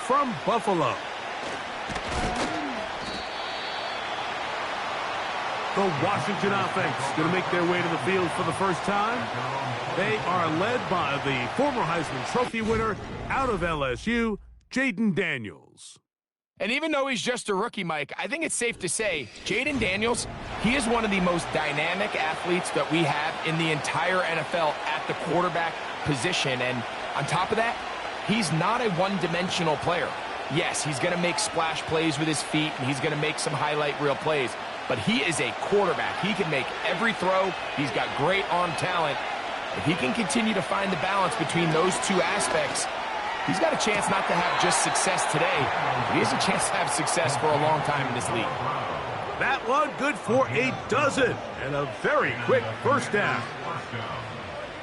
from Buffalo. The Washington offense going to make their way to the field for the first time. They are led by the former Heisman Trophy winner out of LSU, Jaden Daniels. And even though he's just a rookie, Mike, I think it's safe to say Jaden Daniels, he is one of the most dynamic athletes that we have in the entire NFL at the quarterback position. And on top of that, he's not a one-dimensional player. Yes, he's going to make splash plays with his feet, and he's going to make some highlight reel plays. But he is a quarterback. He can make every throw. He's got great arm talent. If he can continue to find the balance between those two aspects, he's got a chance not to have just success today, but he has a chance to have success for a long time in this league. That one good for a dozen and a very quick first down.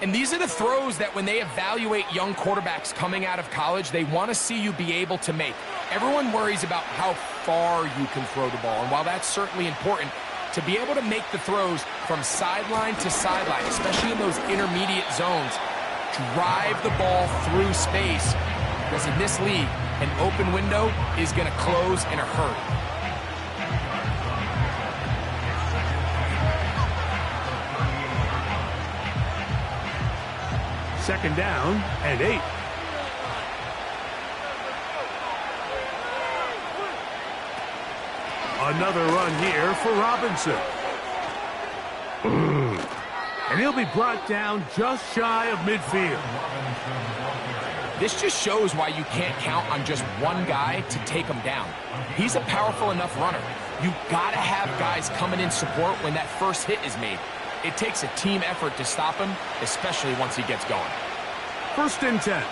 And these are the throws that when they evaluate young quarterbacks coming out of college, they want to see you be able to make. Everyone worries about how far you can throw the ball, and while that's certainly important, to be able to make the throws from sideline to sideline, especially in those intermediate zones, drive the ball through space, because in this league, an open window is going to close in a hurry. Second down and 8. Another run here for Robinson. And he'll be brought down just shy of midfield. This just shows why you can't count on just one guy to take him down. He's a powerful enough runner. You've got to have guys coming in support when that first hit is made. It takes a team effort to stop him, especially once he gets going. First and 10.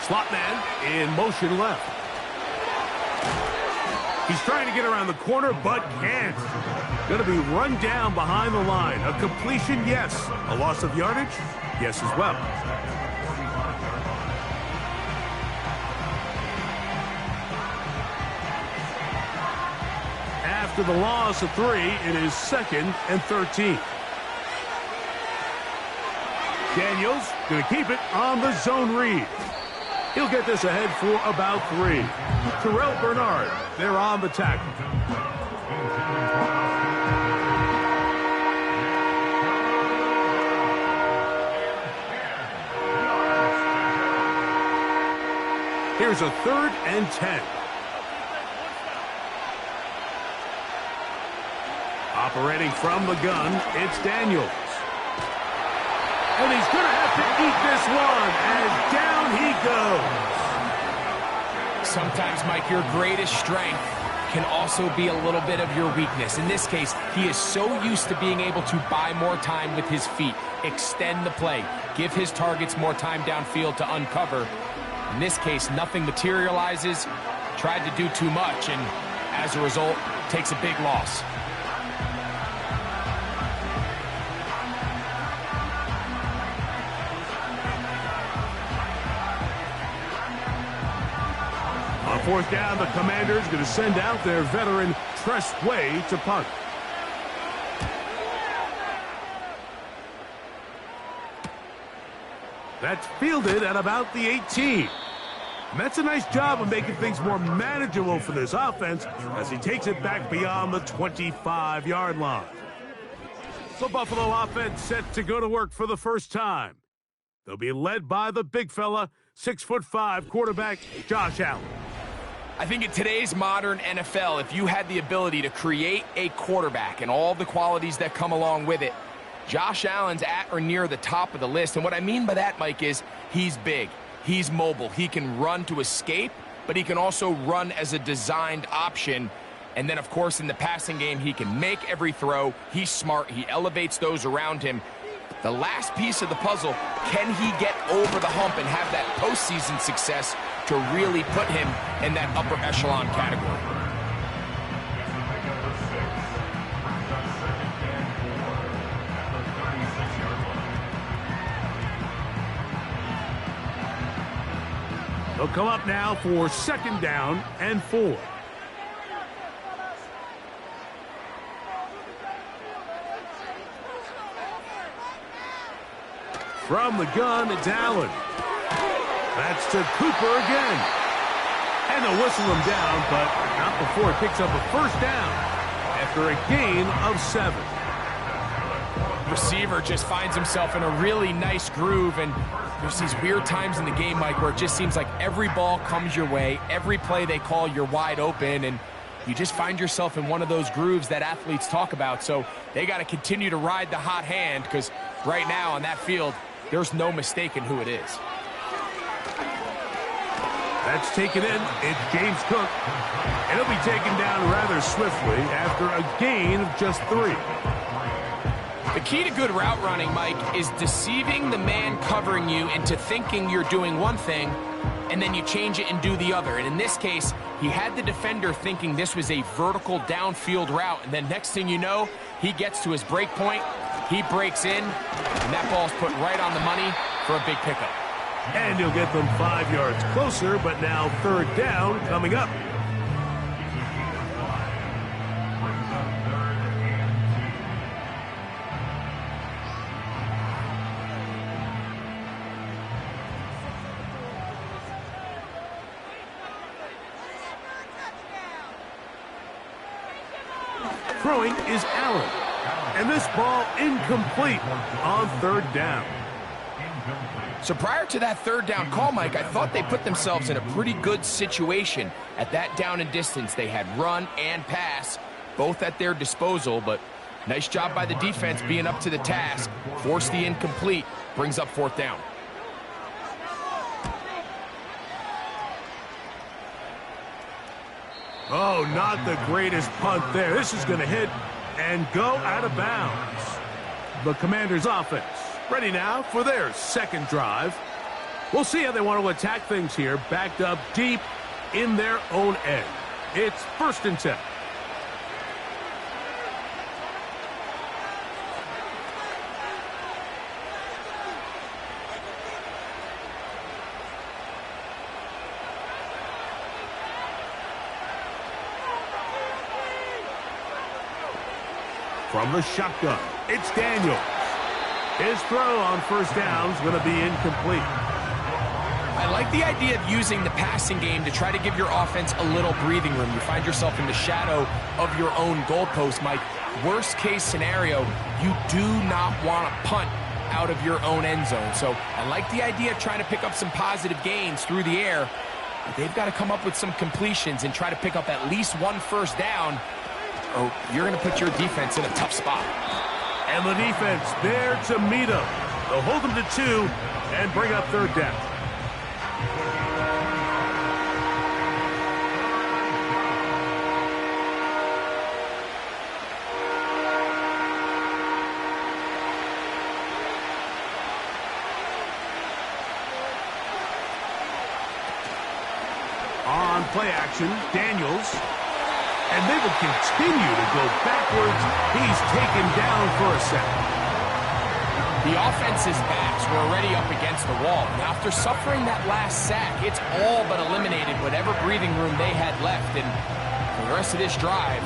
Slot man in motion left. He's trying to get around the corner, but can't. Going to be run down behind the line. A completion, yes. A loss of yardage, yes as well. After the loss of 3, it is 2nd and 13. Daniels going to keep it on the zone read. He'll get this ahead for about 3. Terrell Bernard, they're on the tackle. Here's a 3rd and 10. Operating from the gun, it's Daniels. And he's going to have to eat this one as down he goes. Sometimes, Mike, your greatest strength can also be a little bit of your weakness. In this case, he is so used to being able to buy more time with his feet, extend the play, give his targets more time downfield to uncover. In this case, nothing materializes, tried to do too much, and as a result, takes a big loss. On 4th down, the Commanders going to send out their veteran Tress Way to punt. That's fielded at about the 18. And that's a nice job of making things more manageable for this offense as he takes it back beyond the 25-yard line. The Buffalo offense set to go to work for the first time. They'll be led by the big fella, 6'5" quarterback Josh Allen. I think in today's modern NFL, if you had the ability to create a quarterback and all the qualities that come along with it, Josh Allen's at or near the top of the list. And what I mean by that, Mike, is he's big, he's mobile, he can run to escape, but he can also run as a designed option. And then, of course, in the passing game, he can make every throw. He's smart, he elevates those around him. The last piece of the puzzle, can he get over the hump and have that postseason success to really put him in that upper echelon category? They'll come up now for 2nd down and 4. From the gun, it's Allen. That's to Cooper again. And they'll whistle him down, but not before he picks up a first down after a gain of 7. Receiver just finds himself in a really nice groove, and there's these weird times in the game, Mike, where it just seems like every ball comes your way, every play they call, you're wide open, and you just find yourself in one of those grooves that athletes talk about. So they got to continue to ride the hot hand, because right now on that field, there's no mistaking who it is. That's taken in. It's James Cook. And he'll be taken down rather swiftly after a gain of just 3. The key to good route running, Mike, is deceiving the man covering you into thinking you're doing one thing, and then you change it and do the other. And in this case, he had the defender thinking this was a vertical downfield route, and then next thing you know, he gets to his break point, he breaks in, and that ball's put right on the money for a big pickup. And he'll get them 5 yards closer, but now 3rd down coming up. Throwing is Allen. And this ball incomplete on 3rd down. So prior to that 3rd down call, Mike, I thought they put themselves in a pretty good situation at that down and distance. They had run and pass, both at their disposal, but nice job by the defense being up to the task. Force the incomplete, brings up 4th down. Oh, not the greatest punt there. This is going to hit and go out of bounds. The Commanders' offense ready now for their 2nd drive. We'll see how they want to attack things here, backed up deep in their own end. It's 1st and 10. From the shotgun, it's Daniels. His throw on 1st down is going to be incomplete. I like the idea of using the passing game to try to give your offense a little breathing room. You find yourself in the shadow of your own goalpost, Mike. Worst case scenario, you do not want to punt out of your own end zone. So I like the idea of trying to pick up some positive gains through the air. But they've got to come up with some completions and try to pick up at least 1 first down, or you're going to put your defense in a tough spot. And the defense there to meet him. They'll hold him to 2 and bring up 3rd down. On play action, Daniels. And they will continue to go backwards. He's taken down for a sack. The offense's backs were already up against the wall. And after suffering that last sack, it's all but eliminated whatever breathing room they had left. And for the rest of this drive,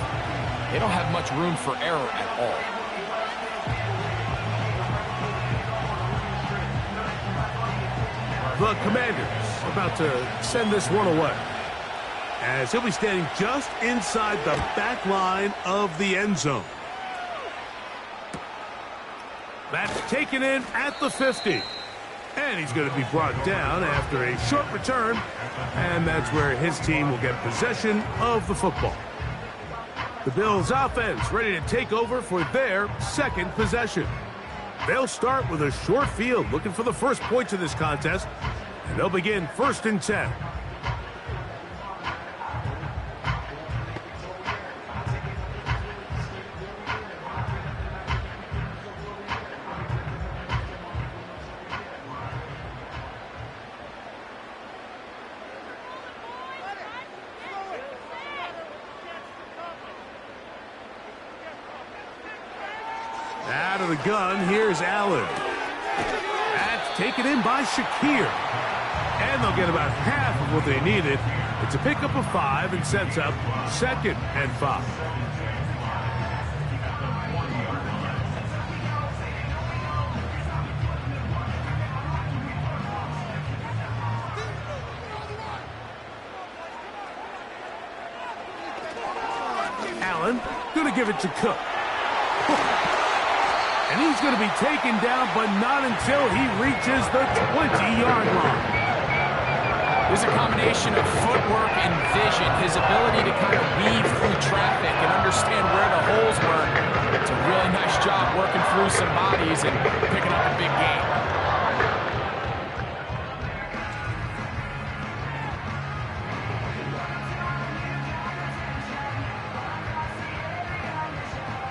they don't have much room for error at all. The Commanders about to send this one away, as he'll be standing just inside the back line of the end zone. That's taken in at the 50. And he's going to be brought down after a short return. And that's where his team will get possession of the football. The Bills' offense ready to take over for their 2nd possession. They'll start with a short field, looking for the first points of this contest. And they'll begin 1st and 10. Out of the gun, here's Allen. That's taken in by Shakir. And they'll get about half of what they needed. It's a pickup of 5 and sets up 2nd and 5. Allen, gonna give it to Cook. And he's gonna be taken down, but not until he reaches the 20-yard line. There's a combination of footwork and vision, his ability to kind of weave through traffic and understand where the holes were. It's a really nice job working through some bodies and picking up a big gain.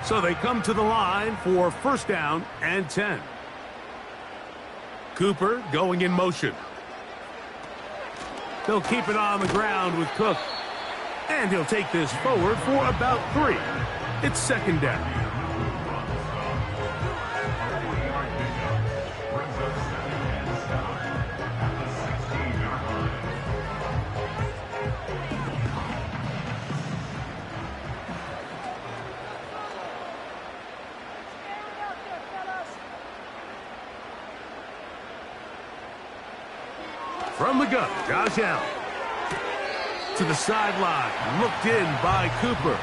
So they come to the line for first down and 10. Cooper going in motion. They'll keep it on the ground with Cook. And he'll take this forward for about 3. It's second down. From the gun, Josh Allen. To the sideline, looked in by Cooper.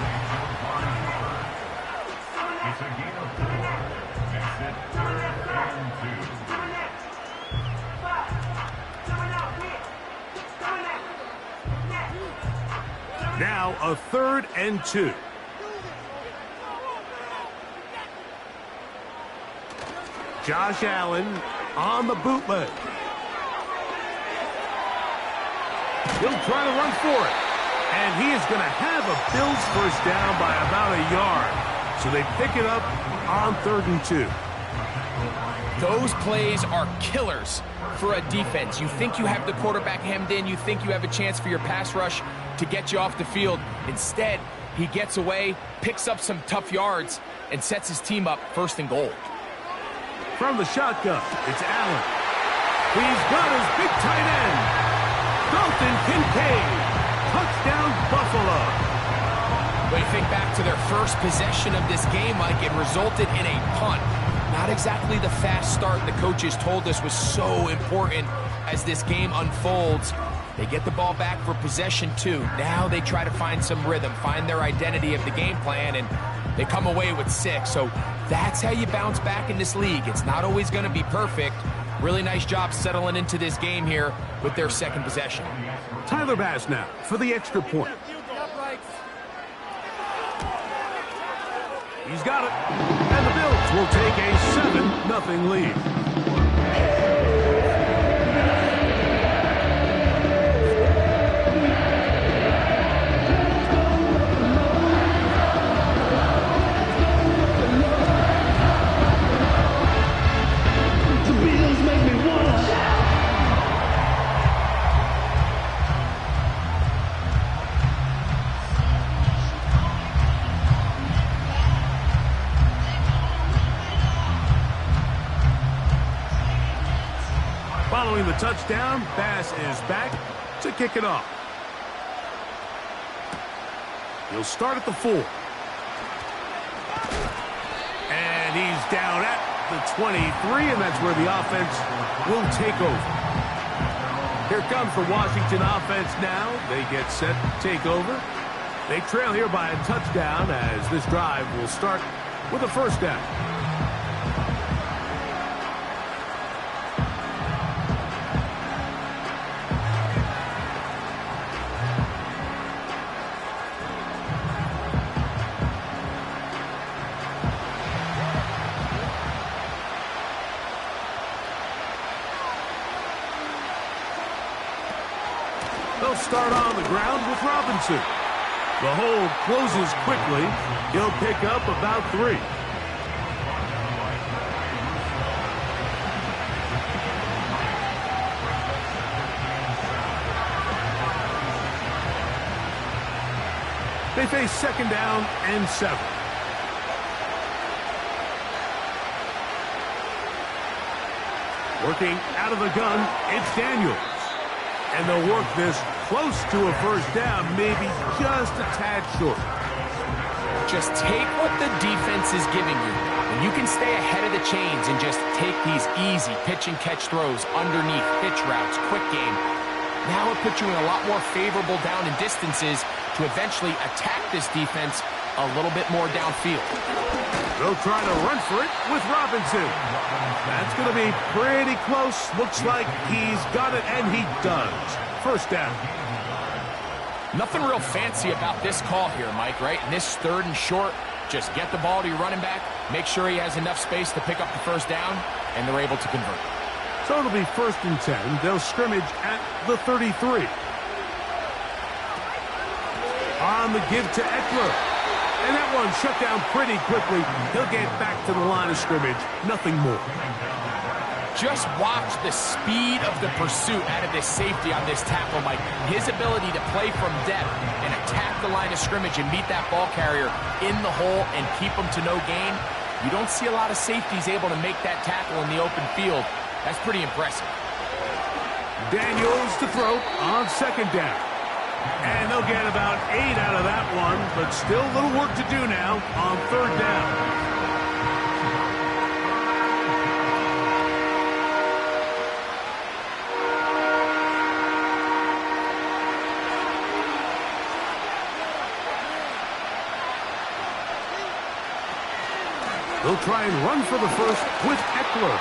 Now a 3rd and 2. Josh Allen on the bootleg. He'll try to run for it. And he is going to have a Bills first down by about a yard. So they pick it up on 3rd and 2. Those plays are killers for a defense. You think you have the quarterback hemmed in. You think you have a chance for your pass rush to get you off the field. Instead, he gets away, picks up some tough yards, and sets his team up 1st and goal. From the shotgun, it's Allen. He's got his big tight end. Dalton Kincaid. Touchdown, Buffalo. When you think back to their first possession of this game, Mike, it resulted in a punt. Not exactly the fast start the coaches told us was so important as this game unfolds. They get the ball back for possession 2. Now they try to find some rhythm, find their identity of the game plan, and they come away with 6. So that's how you bounce back in this league. It's not always going to be perfect. Really nice job settling into this game here with their 2nd possession. Tyler Bass now for the extra point. He's got it. And the Bills will take a 7-0 lead. Following the touchdown, Bass is back to kick it off. He'll start at the 4. And he's down at the 23, and that's where the offense will take over. Here comes the Washington offense now. They get set to take over. They trail here by a touchdown as this drive will start with a first down. They'll start on the ground with Robinson. The hold closes quickly. He'll pick up about 3. They face 2nd down and 7. Working out of the gun, it's Daniels. And they'll work this close to a first down, maybe just a tad short. Just take what the defense is giving you. And you can stay ahead of the chains and just take these easy pitch and catch throws underneath, pitch routes, quick game. Now it puts you in a lot more favorable down and distances to eventually attack this defense a little bit more downfield. They'll try to run for it with Robinson. That's going to be pretty close. Looks like he's got it, and he does. First down. Nothing real fancy about this call here, Mike, right? In this 3rd and short, just get the ball to your running back, make sure he has enough space to pick up the first down, and they're able to convert. So it'll be 1st and 10. They'll scrimmage at the 33. On the give to Eckler. And that one shut down pretty quickly. He'll get back to the line of scrimmage. Nothing more. Just watch the speed of the pursuit out of this safety on this tackle, Mike. His ability to play from depth and attack the line of scrimmage and meet that ball carrier in the hole and keep him to no gain. You don't see a lot of safeties able to make that tackle in the open field. That's pretty impressive. Daniels to throw on 2nd down. And they'll get about 8 out of that one, but still a little work to do now on 3rd down. They'll try and run for the first with Eckler.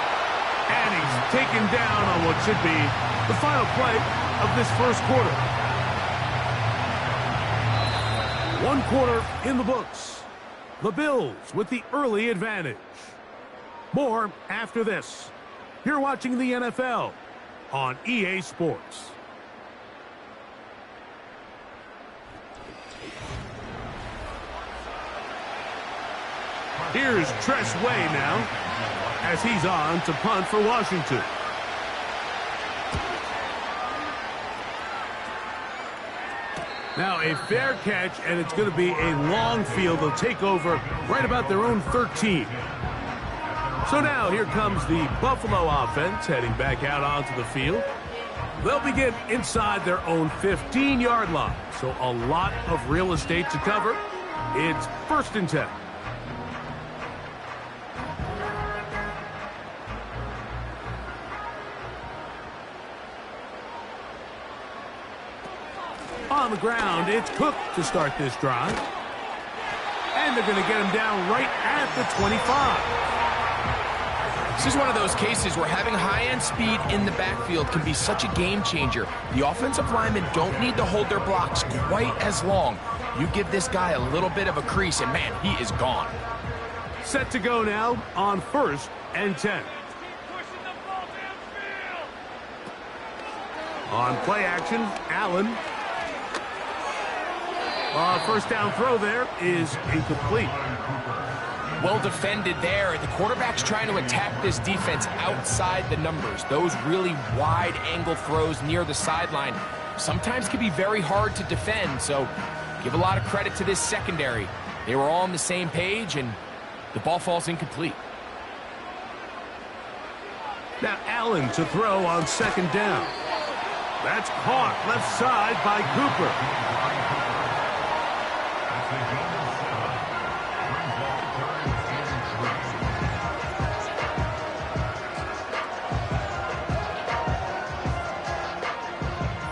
And he's taken down on what should be the final play of this 1st quarter. 1 quarter in the books. The Bills with the early advantage. More after this. You're watching the NFL on EA Sports. Here's Tress Way now as he's on to punt for Washington. Now a fair catch, and it's going to be a long field. They'll take over right about their own 13. So now here comes the Buffalo offense heading back out onto the field. They'll begin inside their own 15-yard line. So a lot of real estate to cover. It's 1st and 10. On the ground, it's Cook to start this drive. And they're going to get him down right at the 25. This is one of those cases where having high-end speed in the backfield can be such a game changer. The offensive linemen don't need to hold their blocks quite as long. You give this guy a little bit of a crease, and man, he is gone. Set to go now on 1st and 10. On play action, Allen. First down throw there is incomplete. Well defended there. The quarterback's trying to attack this defense outside the numbers. Those really wide angle throws near the sideline sometimes can be very hard to defend, so give a lot of credit to this secondary. They were all on the same page, and the ball falls incomplete. Now Allen to throw on 2nd down. That's caught left side by Cooper.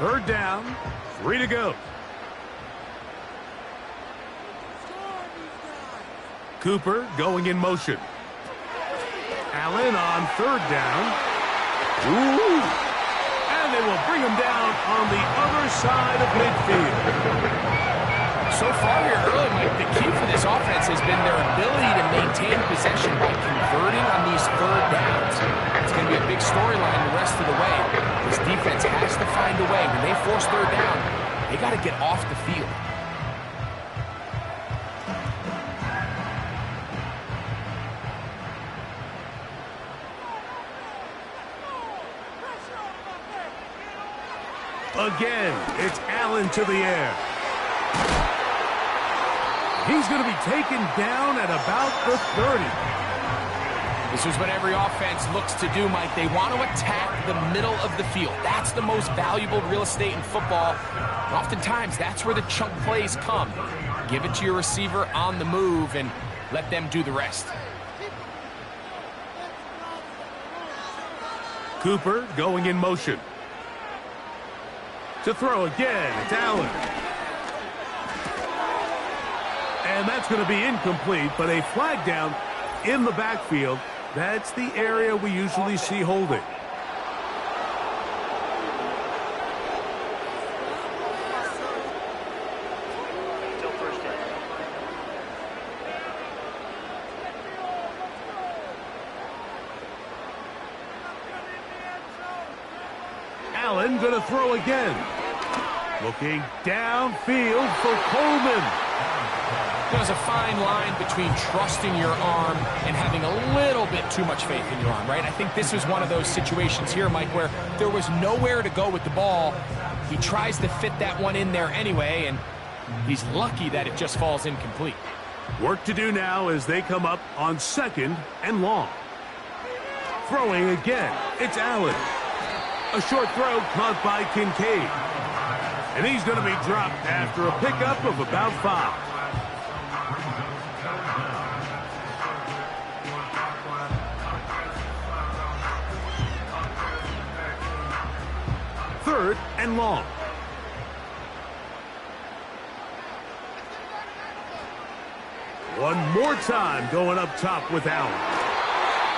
Third down, 3 to go. Cooper going in motion. Allen on 3rd down. Ooh! And they will bring him down on the other side of midfield. So far here early, Mike, the key for this offense has been their ability to maintain possession by converting on these 3rd downs. It's going to be a big storyline the rest of the way. This defense has to find a way. When they force 3rd down, they got to get off the field. Again, it's Allen to the air. He's going to be taken down at about the 30. This is what every offense looks to do, Mike. They want to attack the middle of the field. That's the most valuable real estate in football. And oftentimes, that's where the chunk plays come. Give it to your receiver on the move and let them do the rest. Cooper going in motion. To throw again, it's Allen. And that's going to be incomplete, but a flag down in the backfield. That's the area we usually see holding. Allen going to throw again. Looking downfield for Coleman. There's a fine line between trusting your arm and having a little bit too much faith in your arm, right? I think this was one of those situations here, Mike, where there was nowhere to go with the ball. He tries to fit that one in there anyway, and he's lucky that it just falls incomplete. Work to do now as they come up on 2nd and long. Throwing again, it's Allen. A short throw caught by Kincaid. And he's going to be dropped after a pickup of about 5. Third and long. One more time going up top with Allen.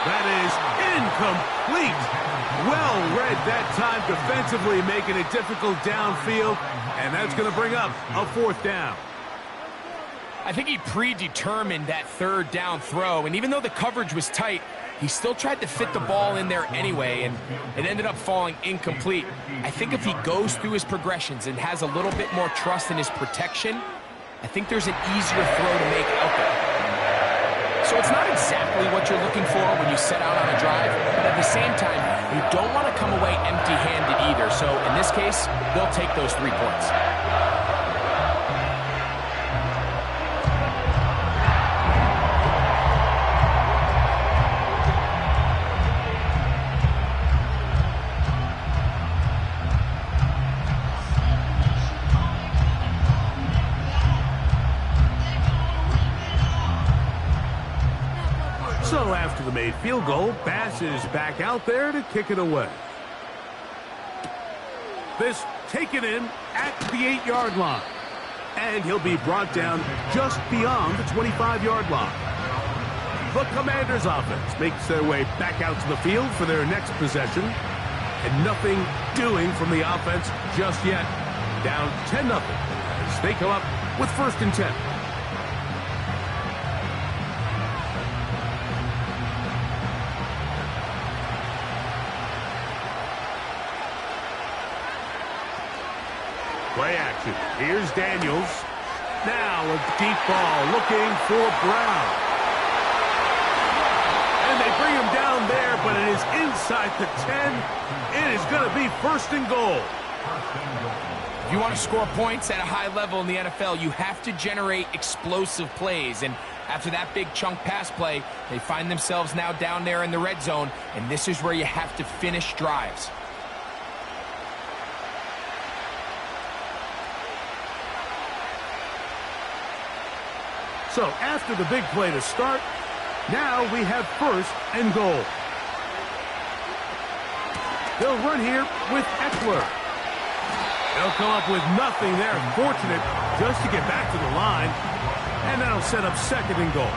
That is incomplete. Well read that time defensively, making it difficult downfield, and that's going to bring up a 4th down. I think he predetermined that 3rd down throw, and even though the coverage was tight, he still tried to fit the ball in there anyway, and it ended up falling incomplete. I think if he goes through his progressions and has a little bit more trust in his protection, I think there's an easier throw to make out there. So it's not exactly what you're looking for when you set out on a drive, but at the same time, you don't want to come away empty-handed either. So in this case, they'll take those 3 points. So after the made field goal, Bass is back out there to kick it away. This taken in at the 8-yard line. And he'll be brought down just beyond the 25-yard line. The Commanders' offense makes their way back out to the field for their next possession. And nothing doing from the offense just yet. Down 10-0 as they come up with 1st and 10. Play action. Here's Daniels. Now a deep ball looking for Brown. And they bring him down there, but it is inside the 10. It is going to be 1st and goal. If you want to score points at a high level in the NFL, you have to generate explosive plays. And after that big chunk pass play, they find themselves now down there in the red zone. And this is where you have to finish drives. So after the big play to start, now we have 1st and goal. They'll run here with Eckler. They'll come up with nothing there. Fortunate just to get back to the line. And that'll set up 2nd and goal.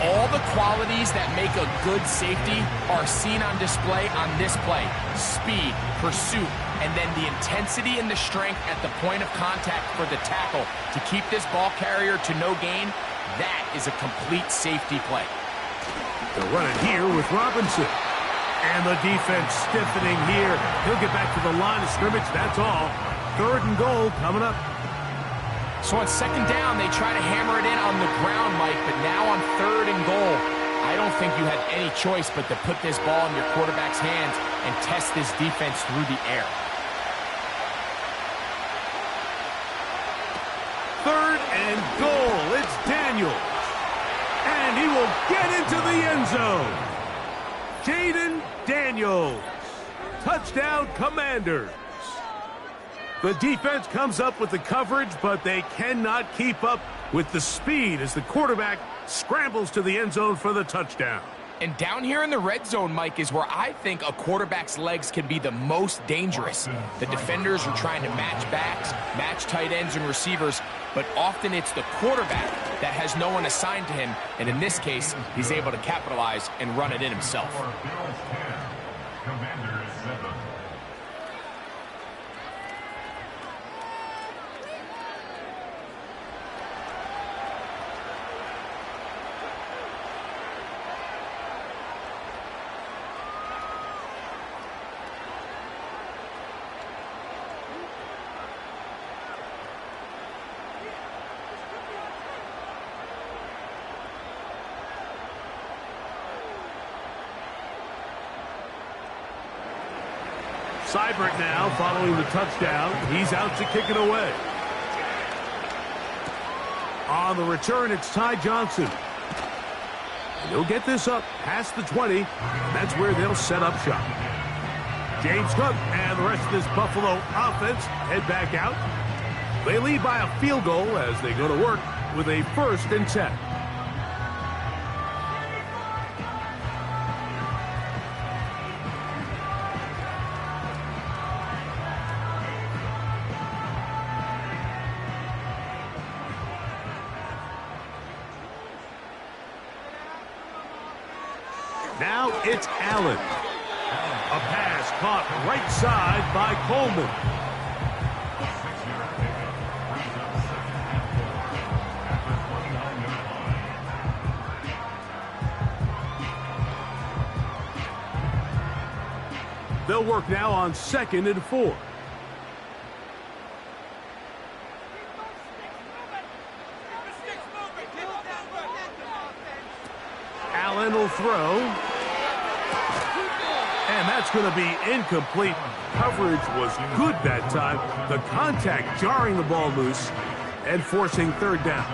All the qualities that make a good safety are seen on display on this play. Speed, pursuit, and then the intensity and the strength at the point of contact for the tackle to keep this ball carrier to no gain. That is a complete safety play. They'll run it here with Robinson. And the defense stiffening here. He'll get back to the line of scrimmage, that's all. 3rd and goal coming up. So on 2nd down, they try to hammer it in on the ground, Mike, but now on 3rd and goal, I don't think you have any choice but to put this ball in your quarterback's hands and test this defense through the air. 3rd and goal. It's Daniels. And he will get into the end zone. Jaden Daniels. Touchdown, Commanders. The defense comes up with the coverage, but they cannot keep up with the speed as the quarterback scrambles to the end zone for the touchdown. And down here in the red zone, Mike, is where I think a quarterback's legs can be the most dangerous. The defenders are trying to match backs, match tight ends and receivers, but often it's the quarterback that has no one assigned to him, and in this case, he's able to capitalize and run it in himself. Seibert now following the touchdown. He's out to kick it away. On the return, it's Ty Johnson. And he'll get this up past the 20, and that's where they'll set up shop. James Cook and the rest of this Buffalo offense head back out. They lead by a field goal as they go to work with a 1st and 10. Now it's Allen. A pass caught right side by Coleman. They'll work now on 2nd and 4. Allen will throw. And that's going to be incomplete. Coverage was good that time. The contact jarring the ball loose and forcing 3rd down.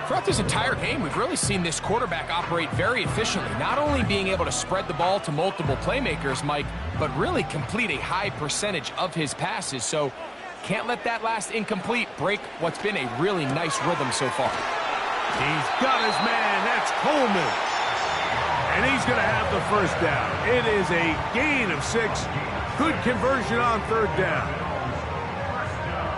Throughout this entire game, we've really seen this quarterback operate very efficiently, not only being able to spread the ball to multiple playmakers, Mike, but really complete a high percentage of his passes. So can't let that last incomplete break what's been a really nice rhythm so far. He's got his man. That's Coleman. And he's going to have the 1st down. It is a gain of 6. Good conversion on 3rd down.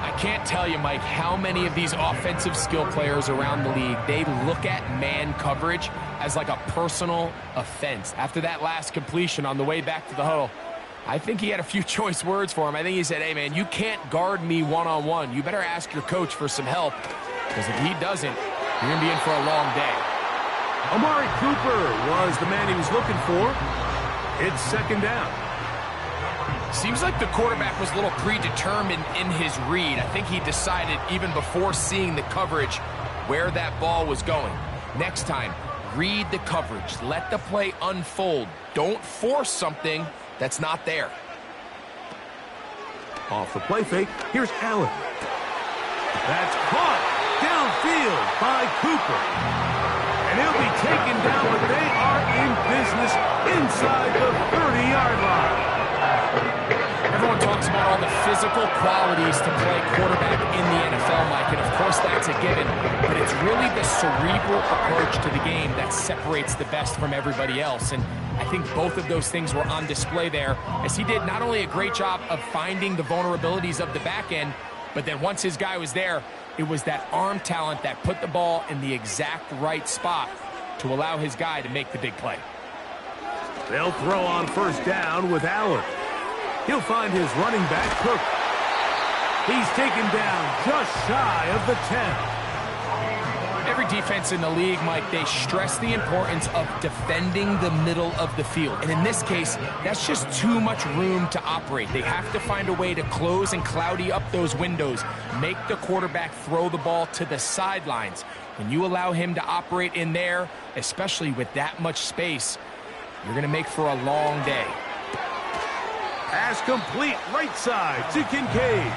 I can't tell you, Mike, how many of these offensive skill players around the league, they look at man coverage as like a personal offense. After that last completion on the way back to the huddle, I think he had a few choice words for him. I think he said, hey, man, you can't guard me one-on-one. You better ask your coach for some help, because if he doesn't, you're going to be in for a long day. Amari Cooper was the man he was looking for. It's 2nd down. Seems like the quarterback was a little predetermined in his read. I think he decided even before seeing the coverage where that ball was going. Next time, read the coverage. Let the play unfold. Don't force something that's not there. Off the play fake, here's Allen. That's caught downfield by Cooper. And he'll be taken down, but they are in business inside the 30-yard line. Everyone talks about all the physical qualities to play quarterback in the NFL, Mike, and of course that's a given, but it's really the cerebral approach to the game that separates the best from everybody else, and I think both of those things were on display there, as he did not only a great job of finding the vulnerabilities of the back end, but then once his guy was there, it was that arm talent that put the ball in the exact right spot to allow his guy to make the big play. They'll throw on 1st down with Allen. He'll find his running back, Cook. He's taken down just shy of the 10. Every defense in the league, Mike, they stress the importance of defending the middle of the field. And in this case, that's just too much room to operate. They have to find a way to close and cloudy up those windows, make the quarterback throw the ball to the sidelines. When you allow him to operate in there, especially with that much space, you're going to make for a long day. Pass complete right side to Kincaid.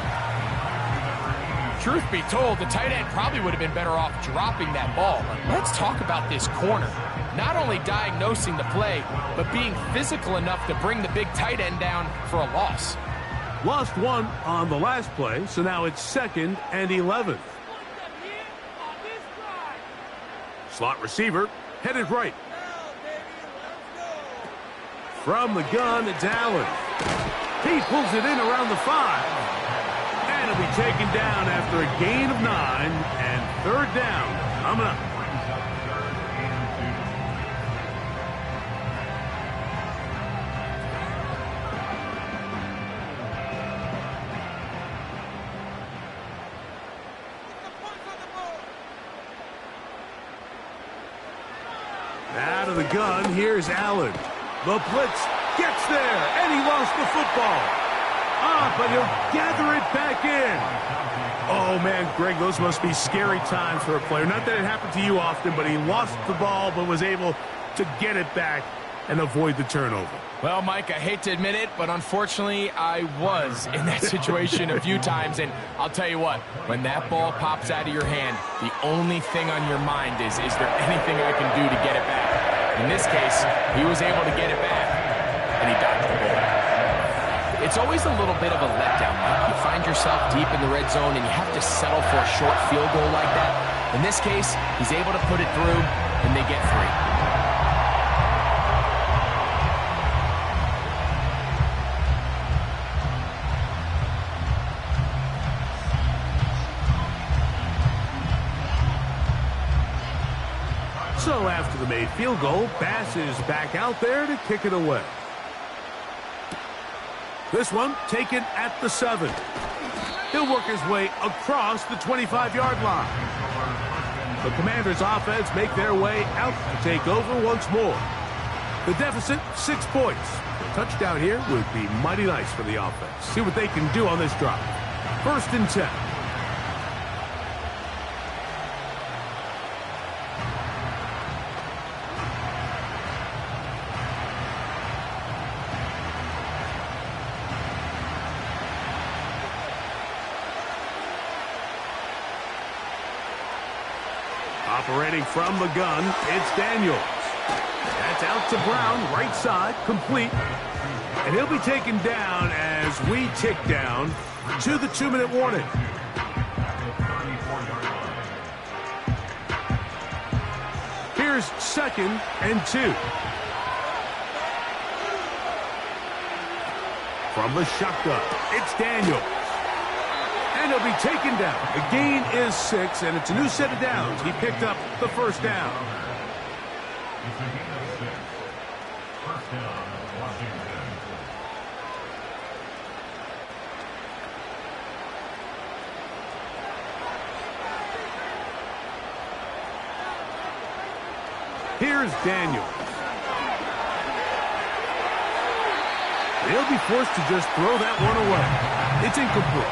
Truth be told, the tight end probably would have been better off dropping that ball. But let's talk about this corner. Not only diagnosing the play, but being physical enough to bring the big tight end down for a loss. Lost 1 on the last play, so now it's 2nd and 11. Slot receiver headed right. From the gun, it's Allen. He pulls it in around the 5. And he'll be taken down after a gain of 9 and 3rd down coming up. Out of the gun, here's Allen. The blitz gets there, and he lost the football. But he'll gather it back in. Oh, man, Greg, those must be scary times for a player. Not that it happened to you often, but he lost the ball but was able to get it back and avoid the turnover. Well, Mike, I hate to admit it, but unfortunately, I was in that situation a few times. And I'll tell you what, when that ball pops out of your hand, the only thing on your mind is there anything I can do to get it back? In this case, he was able to get it back, and he dodged the ball. It's always a little bit of a letdown, Mike. You find yourself deep in the red zone, and you have to settle for a short field goal like that. In this case, he's able to put it through, and they get 3. So after the made field goal, Bass is back out there to kick it away. This one taken at the 7. He'll work his way across the 25-yard line. The Commanders' offense make their way out to take over once more. The deficit, 6 points. A touchdown here would be mighty nice for the offense. See what they can do on this drive. 1st and 10. Operating from the gun, it's Daniels. That's out to Brown, right side, complete. And he'll be taken down as we tick down to the 2-minute warning. Here's 2nd and 2. From the shotgun, it's Daniels. And he'll be taken down. The gain is 6, and it's a new set of downs. He picked up the 1st down. Here's Daniels. He'll be forced to just throw that one away. It's incomplete.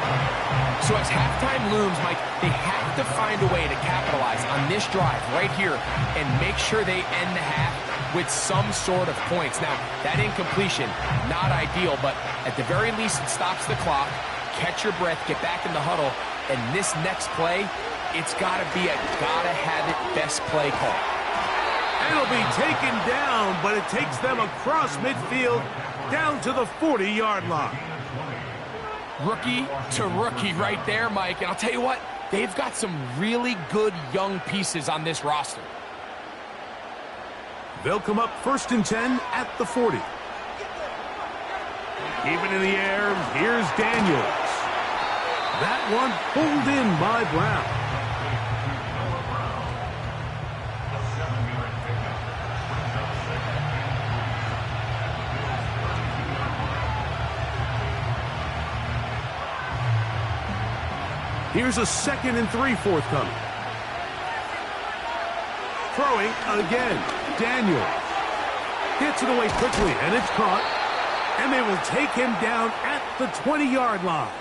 So as halftime looms, Mike, they have to find a way to capitalize on this drive right here and make sure they end the half with some sort of points. Now, that incompletion, not ideal, but at the very least, it stops the clock. Catch your breath, get back in the huddle, and this next play, it's got to be a gotta-have-it best play call. And it'll be taken down, but it takes them across midfield down to the 40-yard line. Rookie to rookie right there, Mike. And I'll tell you what, they've got some really good young pieces on this roster. They'll come up 1st and 10 at the 40. Keep it in the air. Here's Daniels. That one pulled in by Brown. Here's a 2nd and 3 forthcoming. Throwing again. Daniels gets it away quickly, and it's caught. And they will take him down at the 20-yard line.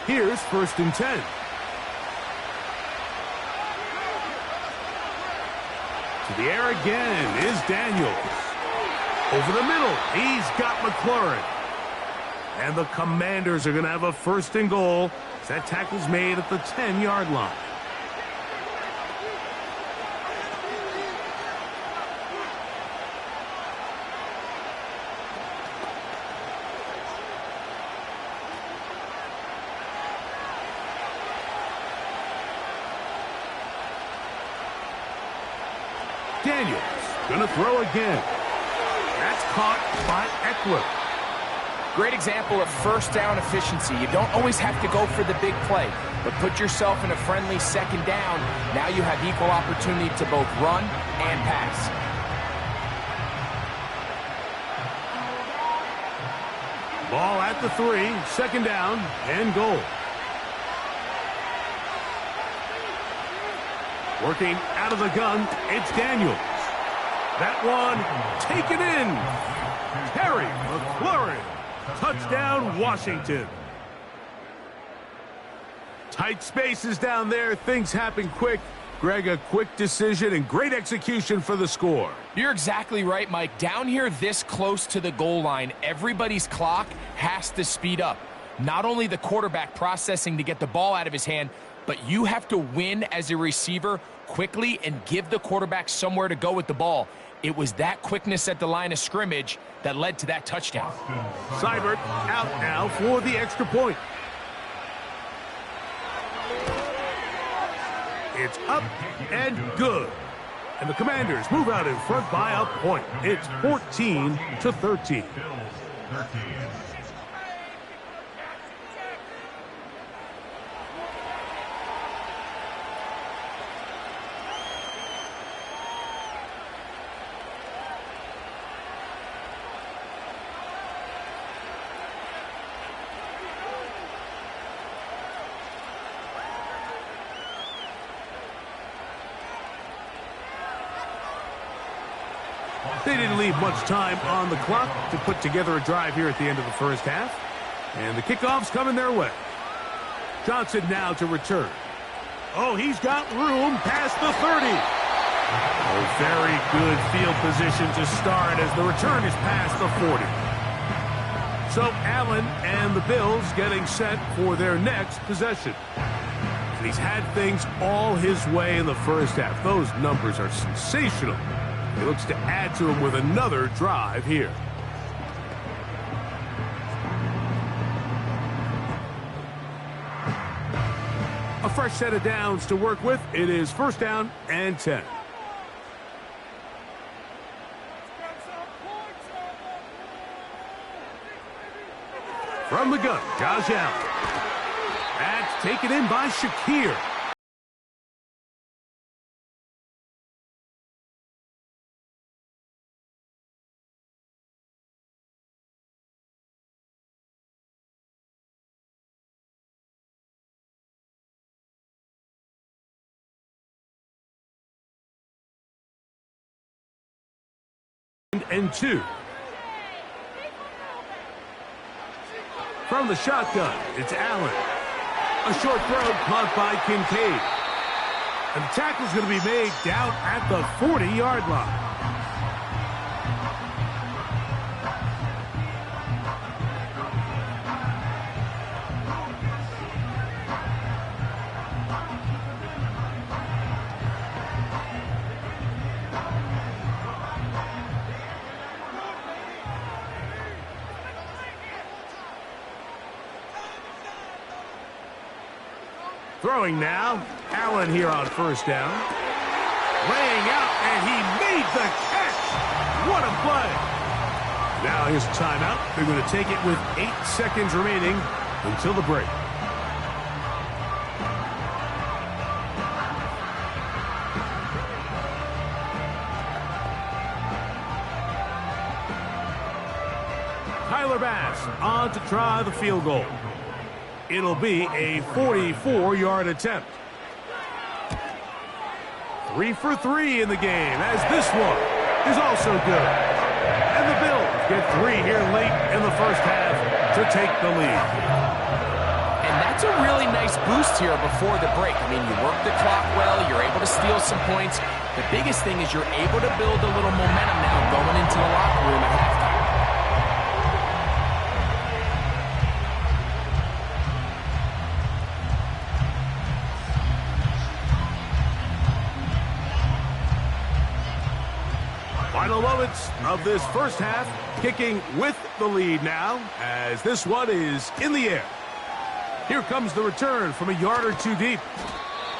Here's 1st and 10. To the air again is Daniels. Over the middle, he's got McLaurin. And the Commanders are going to have a 1st and goal as that tackle's made at the 10-yard line. Daniels gonna throw again. That's caught by Eckler. Great example of first down efficiency. You don't always have to go for the big play, but put yourself in a friendly second down. Now you have equal opportunity to both run and pass. Ball at the 3, second down and goal. Working out of the gun, it's Daniels. That one taken in. Terry McLaurin. Touchdown, Washington. Tight spaces down there. Things happen quick. Greg, a quick decision and great execution for the score. You're exactly right, Mike. Down here this close to the goal line, everybody's clock has to speed up. Not only the quarterback processing to get the ball out of his hand, but you have to win as a receiver quickly and give the quarterback somewhere to go with the ball. It was that quickness at the line of scrimmage that led to that touchdown. Seibert out now for the extra point. It's up and good. And the Commanders move out in front by a point. It's 14-13. They didn't leave much time on the clock to put together a drive here at the end of the first half. And the kickoff's coming their way. Johnson now to return. Oh, he's got room past the 30. A very good field position to start as the return is past the 40. So Allen and the Bills getting set for their next possession. And he's had things all his way in the first half. Those numbers are sensational. He looks to add to him with another drive here. A fresh set of downs to work with. It is first down and 10. From the gun, Josh Allen. That's taken in by Shakir. And 2. From the shotgun, it's Allen. A short throw caught by Kincaid. And the tackle's going to be made down at the 40-yard line. Throwing now, Allen here on first down. Laying out, and he made the catch. What a play. Now here's a timeout. They're going to take it with 8 seconds remaining until the break. Tyler Bass on to try the field goal. It'll be a 44-yard attempt. 3 for 3 in the game, as this one is also good. And the Bills get 3 here late in the first half to take the lead. And that's a really nice boost here before the break. I mean, you work the clock well, you're able to steal some points. The biggest thing is you're able to build a little momentum now going into the locker room at halftime. Final moments of this first half, kicking with the lead now, as this one is in the air. Here comes the return from a yard or two deep.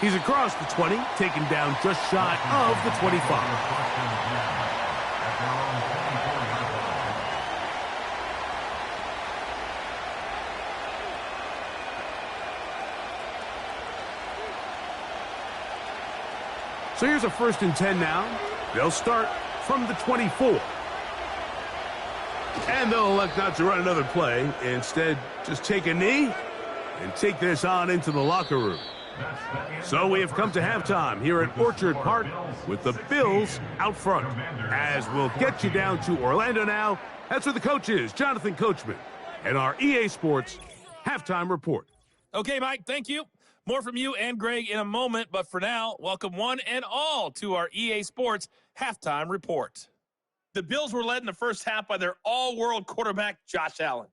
He's across the 20, taken down just shy of the 25. So here's a 1st and 10 now. They'll start from the 24. And they'll elect not to run another play. Instead, just take a knee and take this on into the locker room. So we have come to halftime here at Orchard Park with the Bills out front. As we'll get you down to Orlando now, that's where the coach is, Jonathan Coachman, and our EA Sports halftime report. Okay, Mike, thank you. More from you and Greg in a moment, but for now, welcome one and all to our EA Sports halftime report. The Bills were led in the first half by their all-world quarterback, Josh Allen.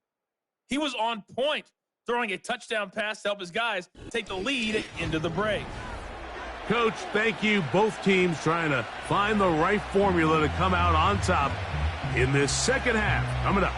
He was on point, throwing a touchdown pass to help his guys take the lead into the break. Coach, thank you. Both teams trying to find the right formula to come out on top in this second half. Coming up.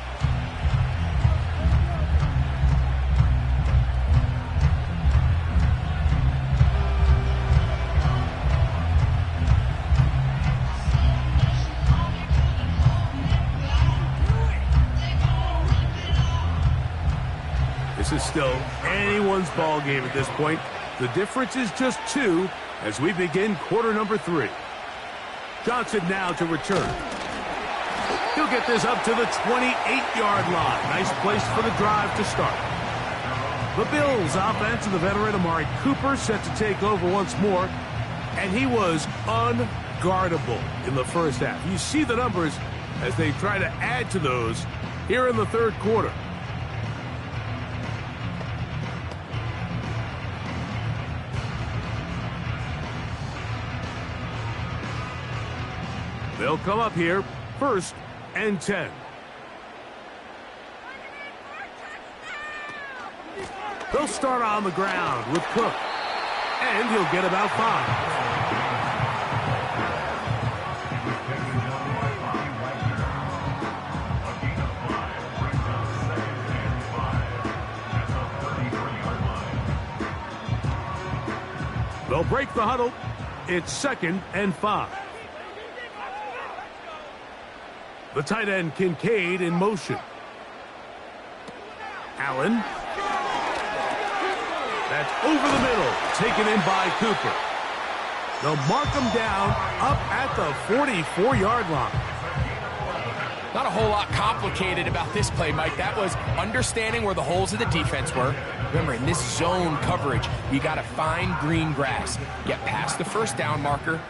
This is still anyone's ball game at this point. The difference is just 2 as we begin quarter number 3. Johnson now to return. He'll get this up to the 28-yard line. Nice place for the drive to start. The Bills offense and the veteran Amari Cooper set to take over once more, and he was unguardable in the first half. You see the numbers as they try to add to those here in the third quarter. They'll come up here, 1st and 10. They'll start on the ground with Cook, and he'll get about 5. They'll break the huddle. It's 2nd and 5. The tight end, Kincaid, in motion. Allen. That's over the middle, taken in by Cooper. They'll mark him down up at the 44-yard line. Not a whole lot complicated about this play, Mike. That was understanding where the holes of the defense were. Remember, in this zone coverage, you got to find green grass. Get past the first down marker,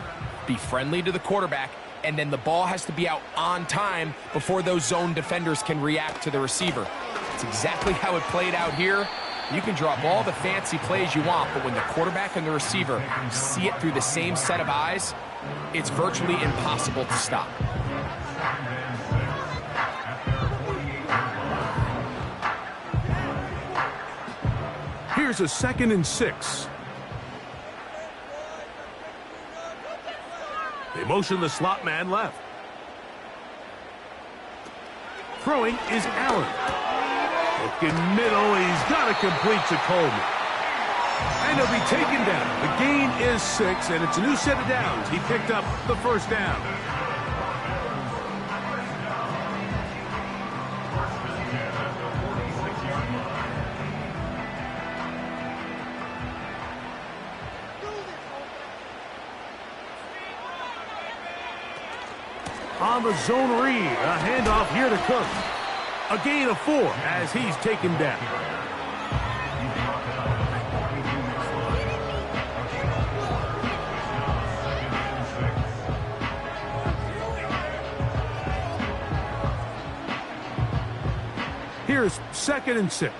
be friendly to the quarterback, and then the ball has to be out on time before those zone defenders can react to the receiver. It's exactly how it played out here. You can drop all the fancy plays you want, but when the quarterback and the receiver see it through the same set of eyes, it's virtually impossible to stop. Here's a 2nd and 6. They motion the slot man left. Throwing is Allen. Looking middle, he's got to complete to Coleman. And he'll be taken down. The gain is 6, and it's a new set of downs. He picked up the first down. On the zone read, a handoff here to Cook. A gain of 4 as he's taken down. Here's 2nd and 6.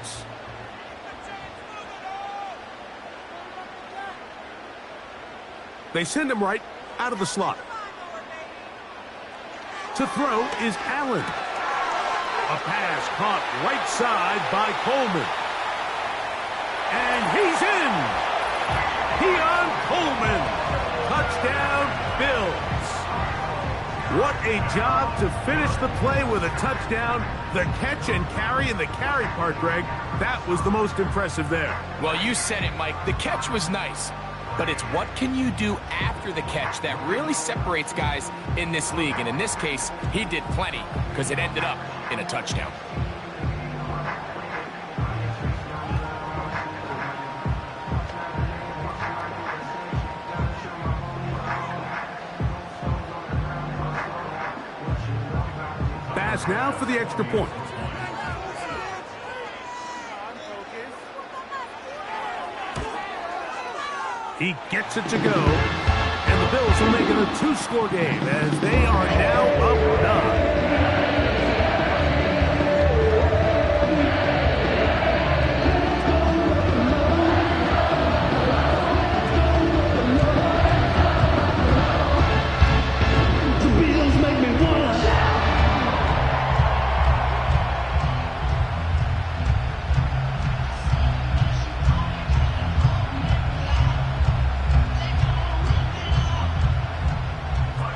They send him right out of the slot. To throw is Allen. A pass caught right side by Coleman. And he's in. Keon Coleman. Touchdown, Bills. What a job to finish the play with a touchdown. The catch and carry, and the carry part, Greg, that was the most impressive there. Well, you said it, Mike. The catch was nice. but it's what can you do after the catch that really separates guys in this league. And in this case, he did plenty because it ended up in a touchdown. Pass now for the extra point. He gets it to go, and the Bills will make it a two-score game as they are now up 9.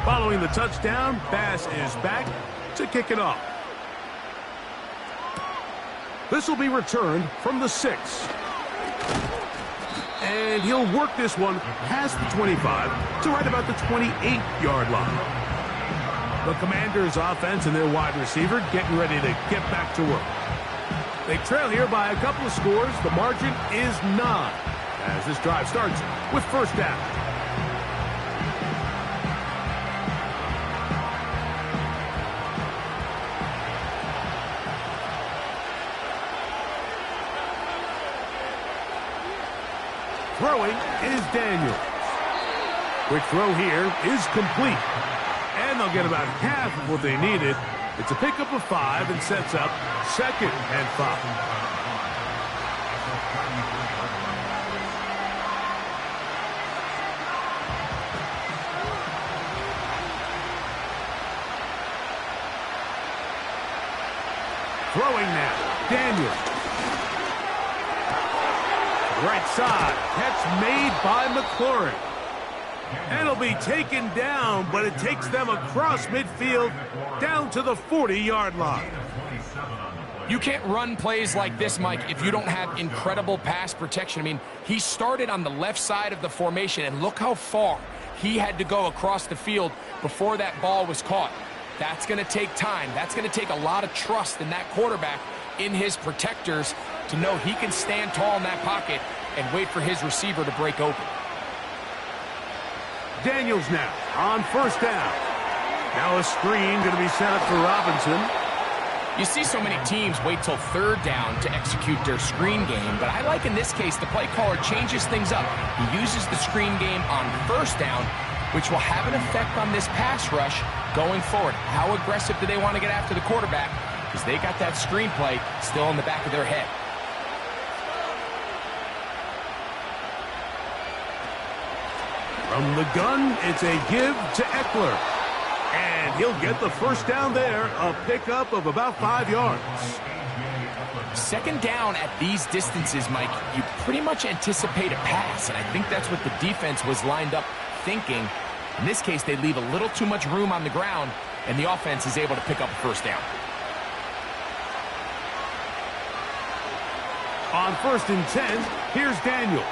Following the touchdown, Bass is back to kick it off. This will be returned from the 6. And he'll work this one past the 25 to right about the 28-yard line. The Commanders' offense and their wide receiver getting ready to get back to work. They trail here by a couple of scores. The margin is 9 as this drive starts with first down. Throwing is Daniels. Quick throw here is complete. And they'll get about half of what they needed. It's a pickup of 5 and sets up 2nd and 5. Throwing now, Daniels. Right side, catch made by McLaurin. And it'll be taken down, but it takes them across midfield down to the 40-yard line. You can't run plays like this, Mike, if you don't have incredible pass protection. I mean, he started on the left side of the formation, and look how far he had to go across the field before that ball was caught. That's going to take time. That's going to take a lot of trust in that quarterback, in his protectors, to know he can stand tall in that pocket and wait for his receiver to break open. Daniels now on first down. Now a screen going to be set up for Robinson. You see so many teams wait till third down to execute their screen game, but I like in this case the play caller changes things up. He uses the screen game on first down, which will have an effect on this pass rush going forward. How aggressive do they want to get after the quarterback? Because they got that screenplay still in the back of their head. From the gun, it's a give to Eckler. And he'll get the first down there, a pickup of about 5 yards. Second down at these distances, Mike, you pretty much anticipate a pass, and I think that's what the defense was lined up thinking. In this case, they leave a little too much room on the ground, and the offense is able to pick up a first down. On 1st and 10, here's Daniels.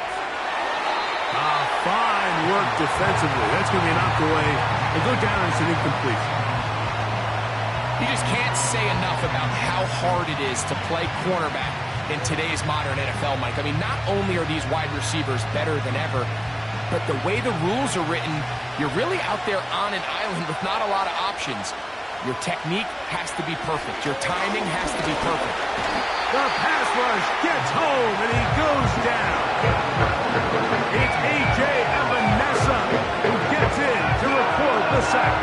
Fine work defensively. That's going to be knocked away and go down as an incompletion. You just can't say enough about how hard it is to play cornerback in today's modern NFL, Mike. I mean, not only are these wide receivers better than ever, but the way the rules are written, you're really out there on an island with not a lot of options. Your technique has to be perfect. Your timing has to be perfect. The pass rush gets home, and he goes down. It's A.J. Evanessa who gets in to record the sack.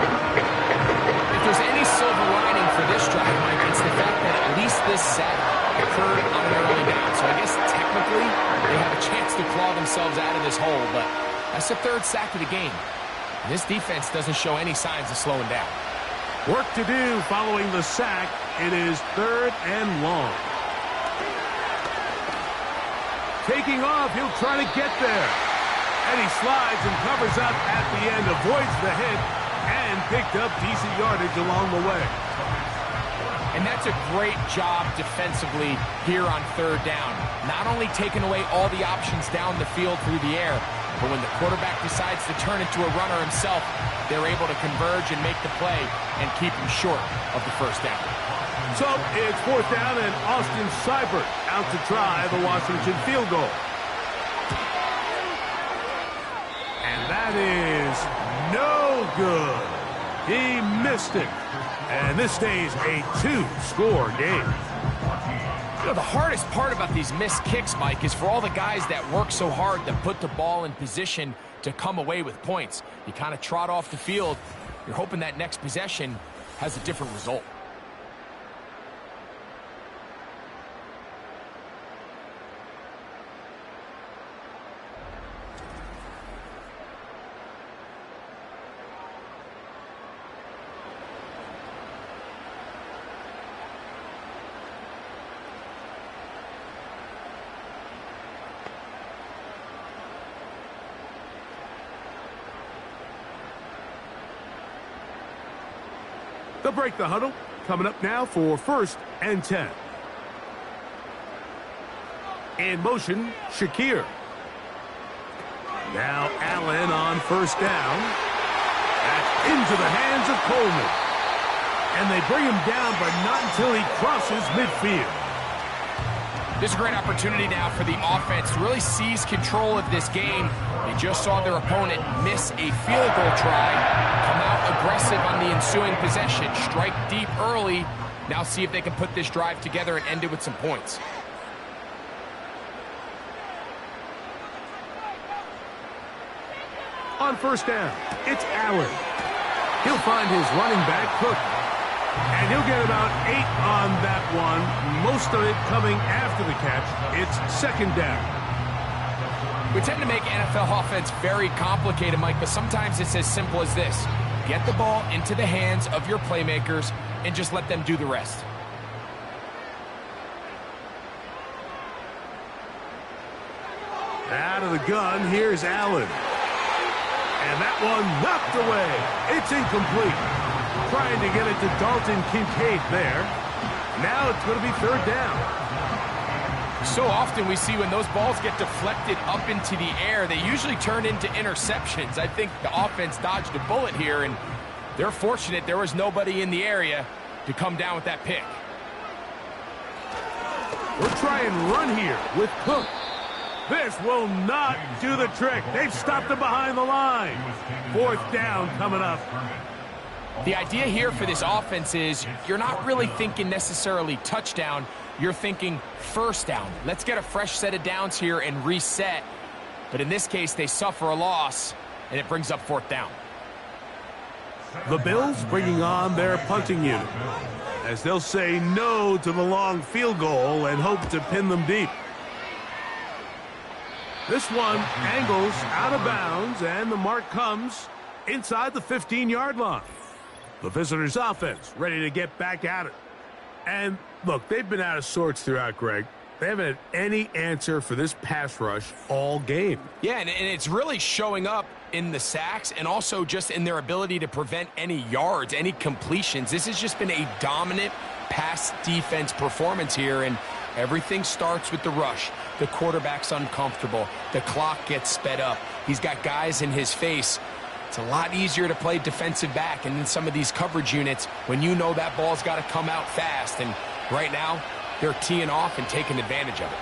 If there's any silver lining for this drive, Mike, it's the fact that at least this sack occurred on an early down. So I guess technically they have a chance to claw themselves out of this hole, but that's the 3rd sack of the game. This defense doesn't show any signs of slowing down. Work to do following the sack. It is 3rd and long. Taking off, he'll try to get there. And he slides and covers up at the end, avoids the hit, and picked up decent yardage along the way. And And that's a great job defensively here on third down. Not only taking away all the options down the field through the air, but when the quarterback decides to turn into a runner himself, they're able to converge and make the play and keep him short of the first down. So it's fourth down, and Austin Seibert out to try the Washington field goal. And that is no good. He missed it. And this stays a two-score game. You know, the hardest part about these missed kicks, Mike, is for all the guys that work so hard to put the ball in position to come away with points. You kind of trot off the field. You're hoping that next possession has a different result. They'll break the huddle. Coming up now for 1st and 10. In motion, Shakir. Now Allen on 1st down. That's into the hands of Coleman. And they bring him down, but not until he crosses midfield. This is a great opportunity now for the offense to really seize control of this game. They just saw their opponent miss a field goal try, come out aggressive on the ensuing possession, strike deep early. Now see if they can put this drive together and end it with some points. On 1st down, it's Allen. He'll find his running back, Cook. And he'll get about 8 on that one, most of it coming after the catch. It's 2nd down. We tend to make NFL offense very complicated, Mike, but sometimes it's as simple as this. Get the ball into the hands of your playmakers and just let them do the rest. Out of the gun, here's Allen. And that one knocked away. It's incomplete. Trying to get it to Dalton Kincaid there. Now it's going to be 3rd down. So often we see when those balls get deflected up into the air, they usually turn into interceptions. I think the offense dodged a bullet here, and they're fortunate there was nobody in the area to come down with that pick. We'll try and run here with Cook. This will not do the trick. They've stopped him behind the line. 4th down coming up. The idea here for this offense is you're not really thinking necessarily touchdown. You're thinking 1st down. Let's get a fresh set of downs here and reset. But in this case, they suffer a loss, and it brings up 4th down. The Bills bringing on their punting unit, as they'll say no to the long field goal and hope to pin them deep. This one angles out of bounds, and the mark comes inside the 15-yard line. The visitors' offense ready to get back at it. And, look, they've been out of sorts throughout, Greg. They haven't had any answer for this pass rush all game. Yeah, and it's really showing up in the sacks and also just in their ability to prevent any yards, any completions. This has just been a dominant pass defense performance here, and everything starts with the rush. The quarterback's uncomfortable. The clock gets sped up. He's got guys in his face. It's a lot easier to play defensive back and in some of these coverage units when you know that ball's got to come out fast. And right now, they're teeing off and taking advantage of it.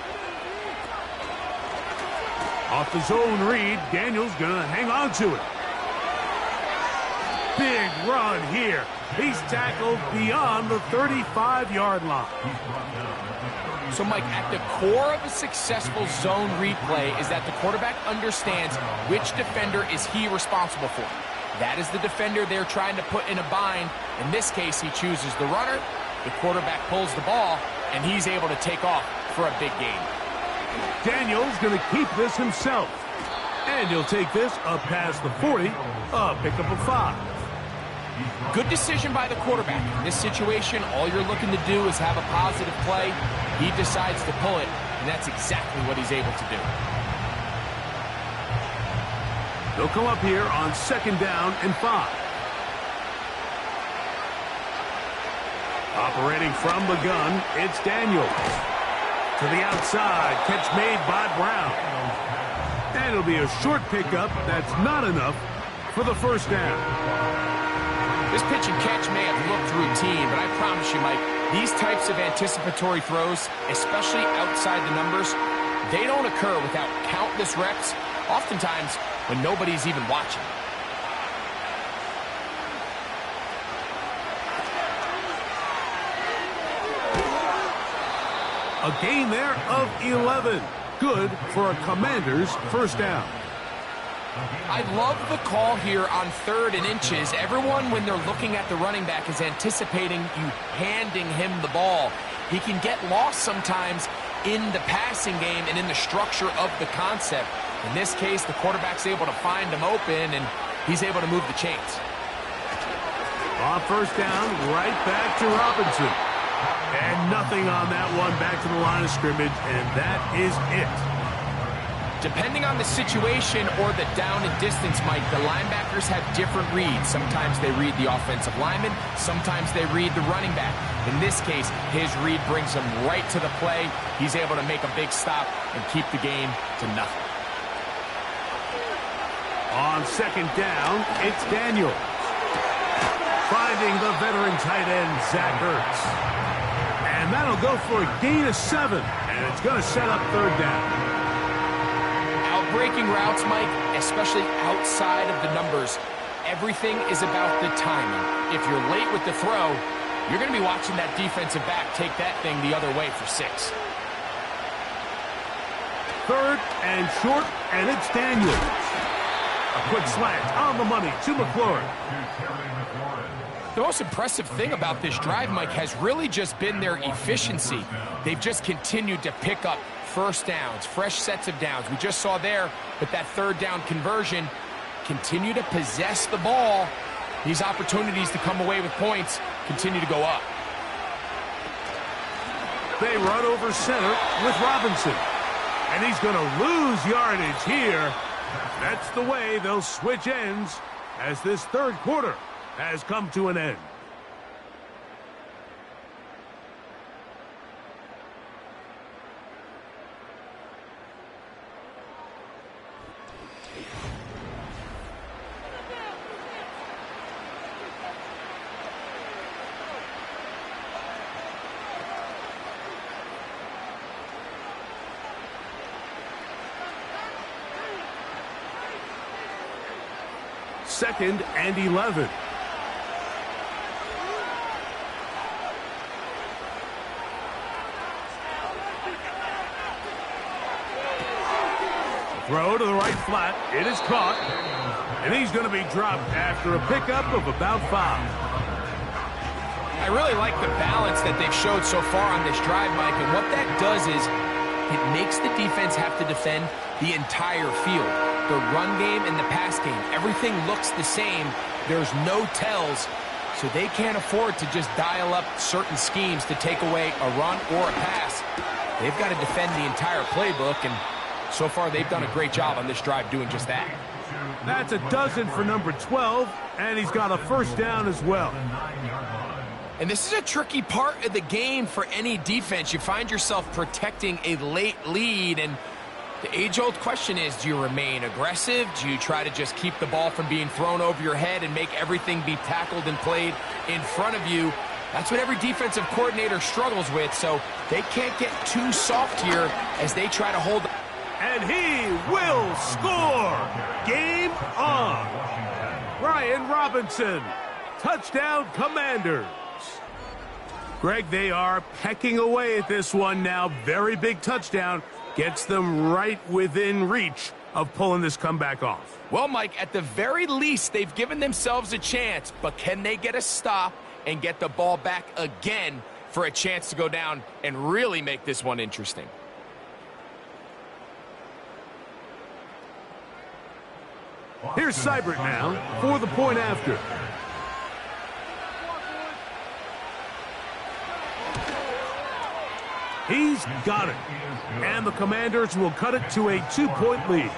Off the zone read, Daniels going to hang on to it. Big run here. He's tackled beyond the 35-yard line. So, Mike, at the core of a successful zone read play is that the quarterback understands which defender is he responsible for. That is the defender they're trying to put in a bind. In this case, he chooses the runner. The quarterback pulls the ball, and he's able to take off for a big gain. Daniels going to keep this himself. And he'll take this up past the 40, a pickup of 5. Good decision by the quarterback. In this situation, all you're looking to do is have a positive play. He decides to pull it, and that's exactly what he's able to do. They'll come up here on 2nd down and 5. Operating from the gun, it's Daniels. To the outside, catch made by Brown. And it'll be a short pickup that's not enough for the first down. This pitch and catch may have looked routine, but I promise you, Mike, these types of anticipatory throws, especially outside the numbers, they don't occur without countless reps, oftentimes when nobody's even watching. A gain there of 11. Good for a Commanders first down. I love the call here on 3rd and inches. Everyone, when they're looking at the running back, is anticipating you handing him the ball. He can get lost sometimes in the passing game and in the structure of the concept. In this case, the quarterback's able to find him open, and he's able to move the chains. On first down, right back to Robinson. And nothing on that one, back to the line of scrimmage, and that is it. Depending on the situation or the down and distance, Mike, the linebackers have different reads. Sometimes they read the offensive lineman. Sometimes they read the running back. In this case, his read brings him right to the play. He's able to make a big stop and keep the game to nothing. On second down, it's Daniels. Finding the veteran tight end, Zach Ertz. And that'll go for a gain of 7. And it's going to set up third down. Breaking routes, Mike, especially outside of the numbers, everything is about the timing. If you're late with the throw, you're going to be watching that defensive back take that thing the other way for 6. Third and short, and it's Daniels. A quick slant on the money to McLaurin. The most impressive thing about this drive, Mike, has really just been their efficiency. They've just continued to pick up first downs, fresh sets of downs. We just saw there with that third down conversion, continue to possess the ball. These opportunities to come away with points continue to go up. They run over center with Robinson. And he's going to lose yardage here. That's the way they'll switch ends as this third quarter has come to an end. Second and 11. Throw to the right flat. It is caught. And he's going to be dropped after a pickup of about 5. I really like the balance that they've showed so far on this drive, Mike. And what that does is it makes the defense have to defend the entire field. The run game and the pass game, everything looks the same. There's no tells, so they can't afford to just dial up certain schemes to take away a run or a pass. They've got to defend the entire playbook, and so far they've done a great job on this drive doing just that. That's a dozen for number 12, and he's got a first down as well. And this is a tricky part of the game for any defense. You find yourself protecting a late lead, and the age-old question is, do you remain aggressive? Do you try to just keep the ball from being thrown over your head and make everything be tackled and played in front of you? That's what every defensive coordinator struggles with, so they can't get too soft here as they try to hold. And he will score! Game on! Brian Robinson, touchdown Commanders. Greg, they are pecking away at this one now. Very big touchdown. Gets them right within reach of pulling this comeback off. Well, Mike, at the very least, they've given themselves a chance, but can they get a stop and get the ball back again for a chance to go down and really make this one interesting? Here's Seibert now for the point after. He's got it. And the Commanders will cut it to a 2-point lead.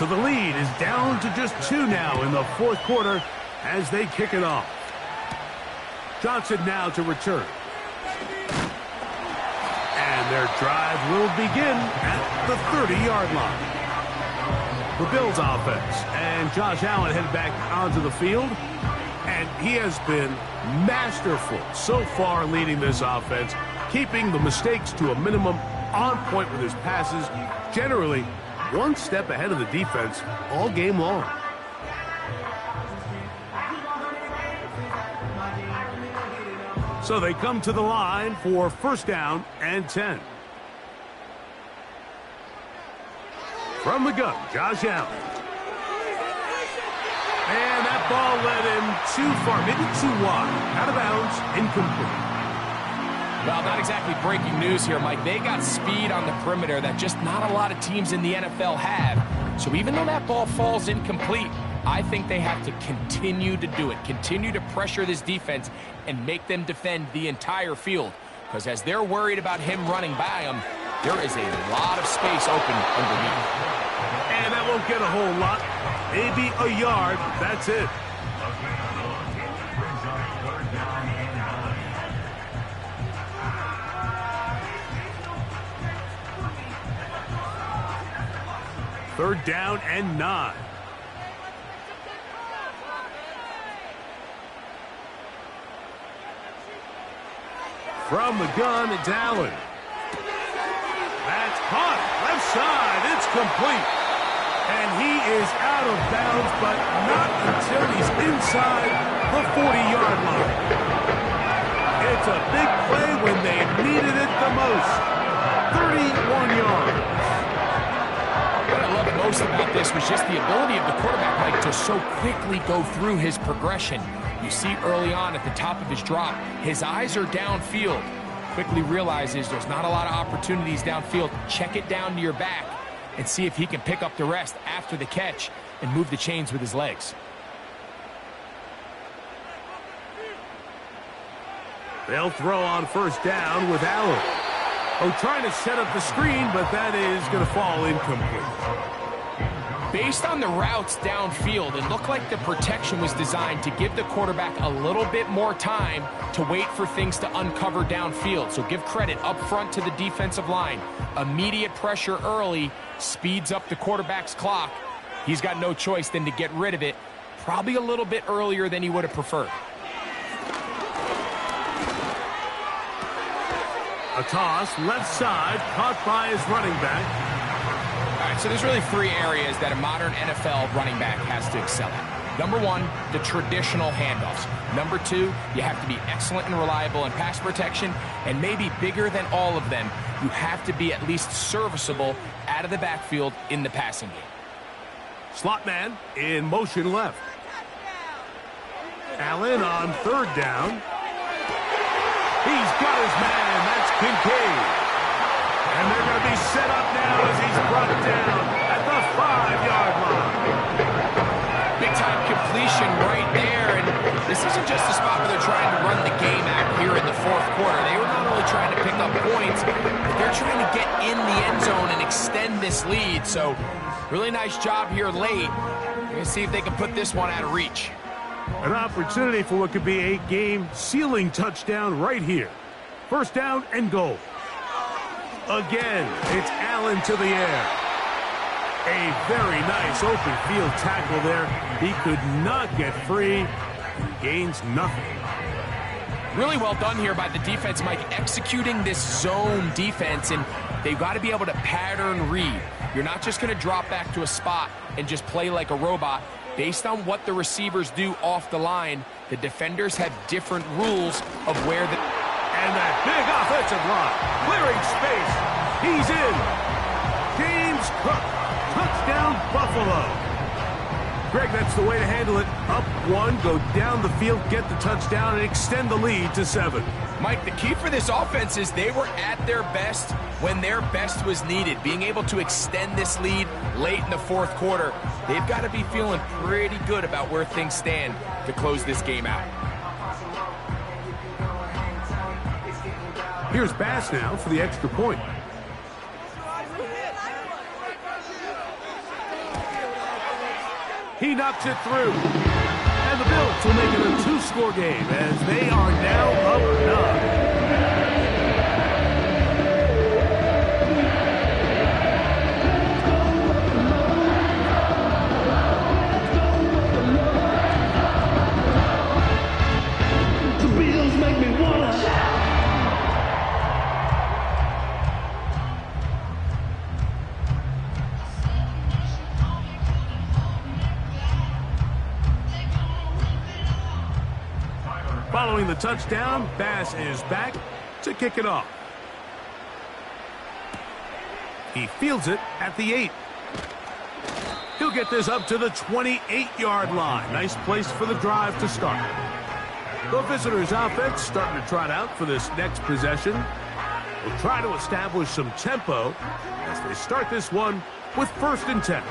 So the lead is down to just 2 now in the fourth quarter as they kick it off. Johnson now to return. And their drive will begin at the 30-yard line. The Bills offense, and Josh Allen headed back onto the field, and he has been masterful so far leading this offense, keeping the mistakes to a minimum, on point with his passes, generally one step ahead of the defense all game long. So they come to the line for first down and 10. From the gun, Josh Allen. And that ball led him too far, maybe too wide. Out of bounds, incomplete. Well, not exactly breaking news here, Mike. They got speed on the perimeter that just not a lot of teams in the NFL have. So even though that ball falls incomplete, I think they have to continue to do it. Continue to pressure this defense and make them defend the entire field. Because as they're worried about him running by them, there is a lot of space open underneath. And that won't get a whole lot. Maybe a yard. That's it. Third down and 9. From the gun, it's Allen. That's caught. Left side. It's complete. And he is out of bounds, but not until he's inside the 40-yard line. It's a big play when they needed it the most. 31 yards. What I loved most about this was just the ability of the quarterback, Mike, to so quickly go through his progression. You see early on at the top of his drop, his eyes are downfield. Quickly realizes there's not a lot of opportunities downfield. Check it down to your back and see if he can pick up the rest after the catch and move the chains with his legs. They'll throw on first down with Allen. Oh, trying to set up the screen, but that is going to fall incomplete. Based on the routes downfield, it looked like the protection was designed to give the quarterback a little bit more time to wait for things to uncover downfield. So give credit up front to the defensive line. Immediate pressure early speeds up the quarterback's clock. He's got no choice than to get rid of it, probably a little bit earlier than he would have preferred. A toss, left side, caught by his running back. All right, so there's really 3 areas that a modern NFL running back has to excel at. Number 1, the traditional handoffs. Number 2, you have to be excellent and reliable in pass protection. And maybe bigger than all of them, you have to be at least serviceable out of the backfield in the passing game. Slot man in motion left. Allen on third down. He's got his man. That's Kincaid. And they're going to be set up now as he's brought down at the 5-yard line. Big-time completion right there. And this isn't just a spot where they're trying to run the game out here in the fourth quarter. They were not only trying to pick up points, but they're trying to get in the end zone and extend this lead. So really nice job here late. We're going to see if they can put this one out of reach. An opportunity for what could be a game-sealing touchdown right here. First down and goal. Again, it's Allen to the air. A very nice open field tackle there. He could not get free. He gains nothing. Really well done here by the defense, Mike, executing this zone defense, and they've got to be able to pattern read. You're not just going to drop back to a spot and just play like a robot. Based on what the receivers do off the line, the defenders have different rules of where the... And that big offensive line, clearing space. He's in. James Cook, touchdown Buffalo. Greg, that's the way to handle it. Up 1, go down the field, get the touchdown, and extend the lead to 7. Mike, the key for this offense is they were at their best when their best was needed. Being able to extend this lead late in the fourth quarter, they've got to be feeling pretty good about where things stand to close this game out. Here's Bass now for the extra point. He knocks it through. And the Bills will make it a two-score game as they are now up 9. Following the touchdown, Bass is back to kick it off. He fields it at the 8. He'll get this up to the 28-yard line. Nice place for the drive to start. The visitors' offense starting to trot out for this next possession. Will try to establish some tempo as they start this one with 1st and 10.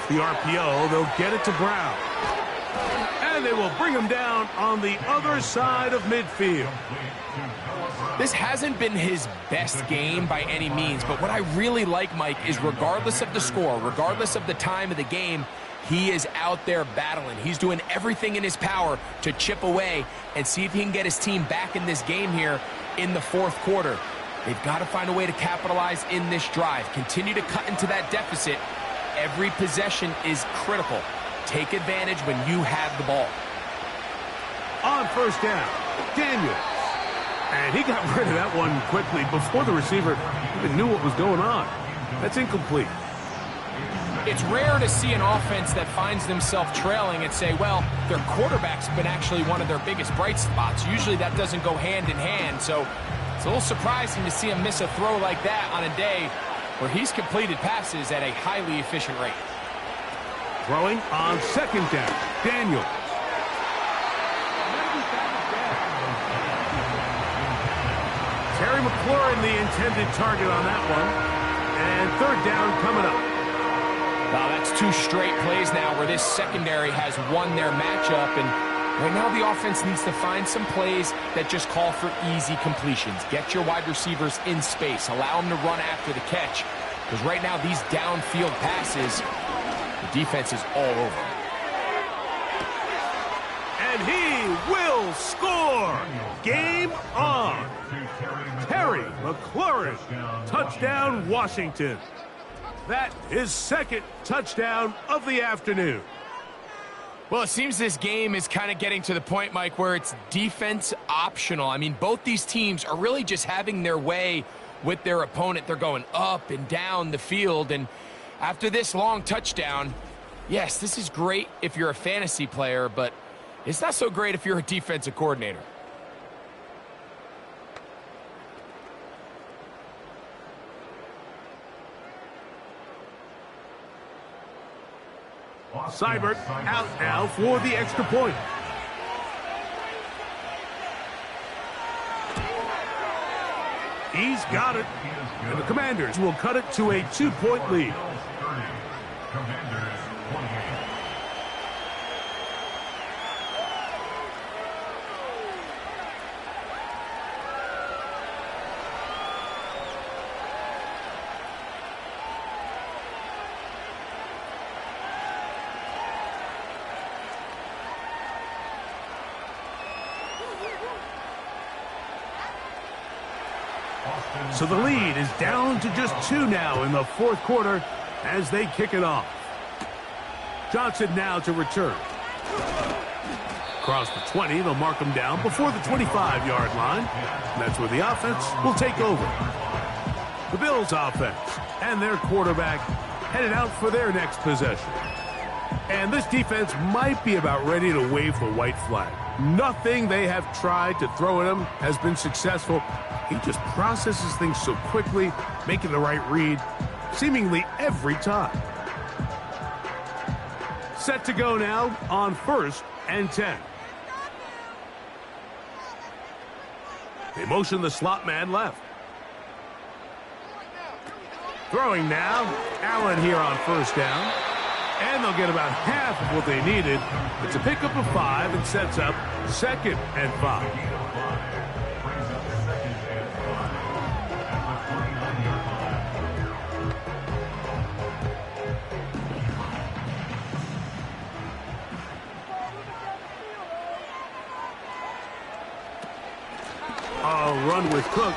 The RPO, they'll get it to Brown. And they will bring him down on the other side of midfield. This hasn't been his best game by any means, but what I really like, Mike, is regardless of the score, regardless of the time of the game, he is out there battling. He's doing everything in his power to chip away and see if he can get his team back in this game here in the 4th quarter. They've got to find a way to capitalize in this drive. Continue to cut into that deficit. Every possession is critical. Take advantage when you have the ball. On 1st down, Daniels. And he got rid of that one quickly before the receiver even knew what was going on. That's incomplete. It's rare to see an offense that finds themselves trailing and say, well, their quarterback's been actually one of their biggest bright spots. Usually that doesn't go hand in hand, so it's a little surprising to see him miss a throw like that on a day where he's completed passes at a highly efficient rate. Throwing on 2nd down, Daniels. Terry McLaurin, the intended target on that one. And 3rd down coming up. Wow, that's 2 straight plays now where this secondary has won their matchup, and right now the offense needs to find some plays that just call for easy completions. Get your wide receivers in space. Allow them to run after the catch. Because right now these downfield passes, the defense is all over. And he will score. Game on. Terry McLaurin. Touchdown, Washington. That is 2nd touchdown of the afternoon. Well, it seems this game is kind of getting to the point, Mike, where it's defense optional. I mean, both these teams are really just having their way with their opponent. They're going up and down the field. And after this long touchdown, yes, this is great if you're a fantasy player, but it's not so great if you're a defensive coordinator. Seibert out now for the extra point. He's got it. And the Commanders will cut it to a 2-point lead. So the lead is down to just 2 now in the 4th quarter as they kick it off. Johnson now to return. Across the 20, they'll mark him down before the 25-yard line. And that's where the offense will take over. The Bills offense and their quarterback headed out for their next possession. And this defense might be about ready to wave the white flag. Nothing they have tried to throw at him has been successful. He just processes things so quickly, making the right read, seemingly every time. Set to go now on 1st and 10. They motion the slot man left. Throwing now, Allen here on first down. And they'll get about half of what they needed. It's a pickup of 5 and sets up 2nd and 5. A run with Cook.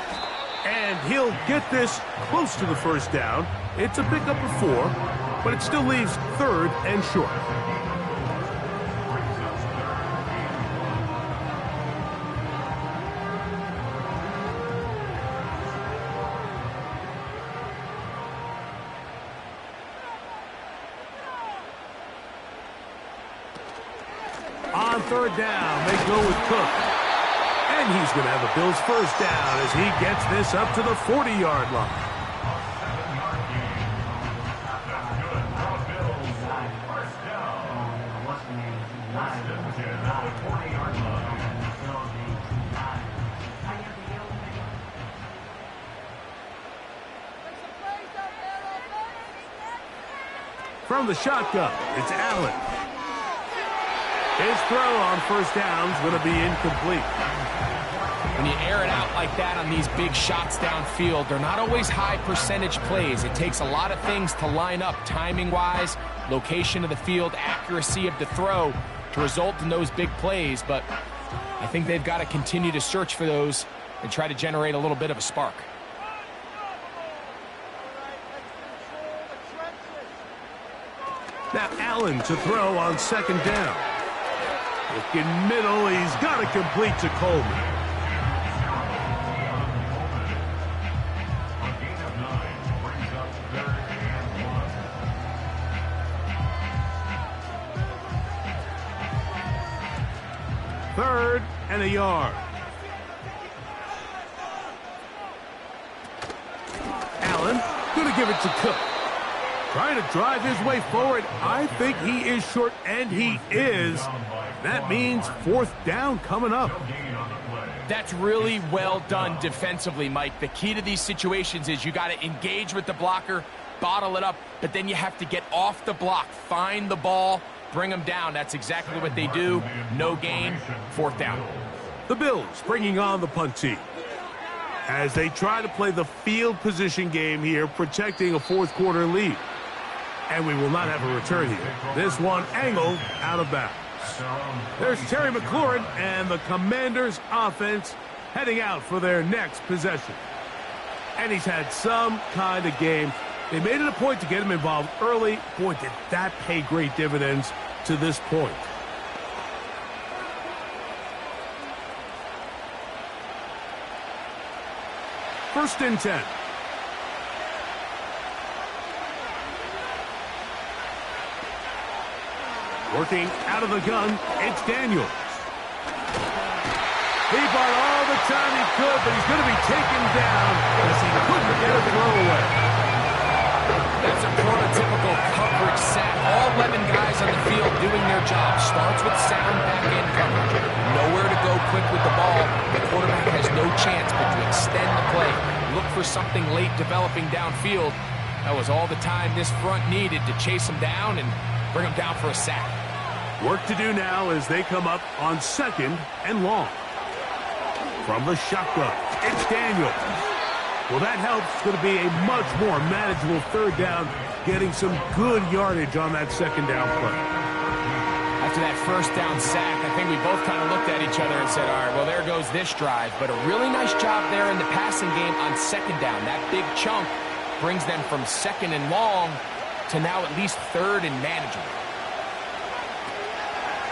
And he'll get this close to the first down. It's a pickup of 4, but it still leaves 3rd and short. On 3rd down, they go with Cook. And he's going to have the Bills' first down as he gets this up to the 40-yard line. From the shotgun, it's Allen. His throw on first down is going to be incomplete. When you air it out like that on these big shots downfield, they're not always high percentage plays. It takes a lot of things to line up timing-wise, location of the field, accuracy of the throw to result in those big plays. But I think they've got to continue to search for those and try to generate a little bit of a spark. Now Allen to throw on 2nd down. Looking middle, he's got it complete to Coleman. Third and a yard. Allen going to give it to Cook. Trying to drive his way forward. I think he is short, and he is. That means 4th down coming up. That's really well done defensively, Mike. The key to these situations is you got to engage with the blocker, bottle it up, but then you have to get off the block, find the ball, bring them down. That's exactly what they do. No gain, 4th down. The Bills bringing on the punt team as they try to play the field position game here, protecting a 4th quarter lead. And we will not have a return here. This one angled out of bounds. There's Terry McLaurin and the Commanders' offense heading out for their next possession. And he's had some kind of game. They made it a point to get him involved early. Boy, did that pay great dividends to this point. First and 10. Working out of the gun, it's Daniels. He bought all the time he could, but he's going to be taken down as he couldn't get a throw away. That's a prototypical coverage set. All 11 guys on the field doing their job. Starts with sound back-end coverage. Nowhere to go quick with the ball. The quarterback has no chance but to extend the play. Look for something late developing downfield. That was all the time this front needed to chase him down and bring him down for a sack. Work to do now as they come up on 2nd and long. From the shotgun, it's Daniels. Well, that helps. It's going to be a much more manageable 3rd down, getting some good yardage on that 2nd down play. After that 1st down sack, I think we both kind of looked at each other and said, all right, well, there goes this drive. But a really nice job there in the passing game on 2nd down. That big chunk brings them from 2nd and long to now at least 3rd and manageable.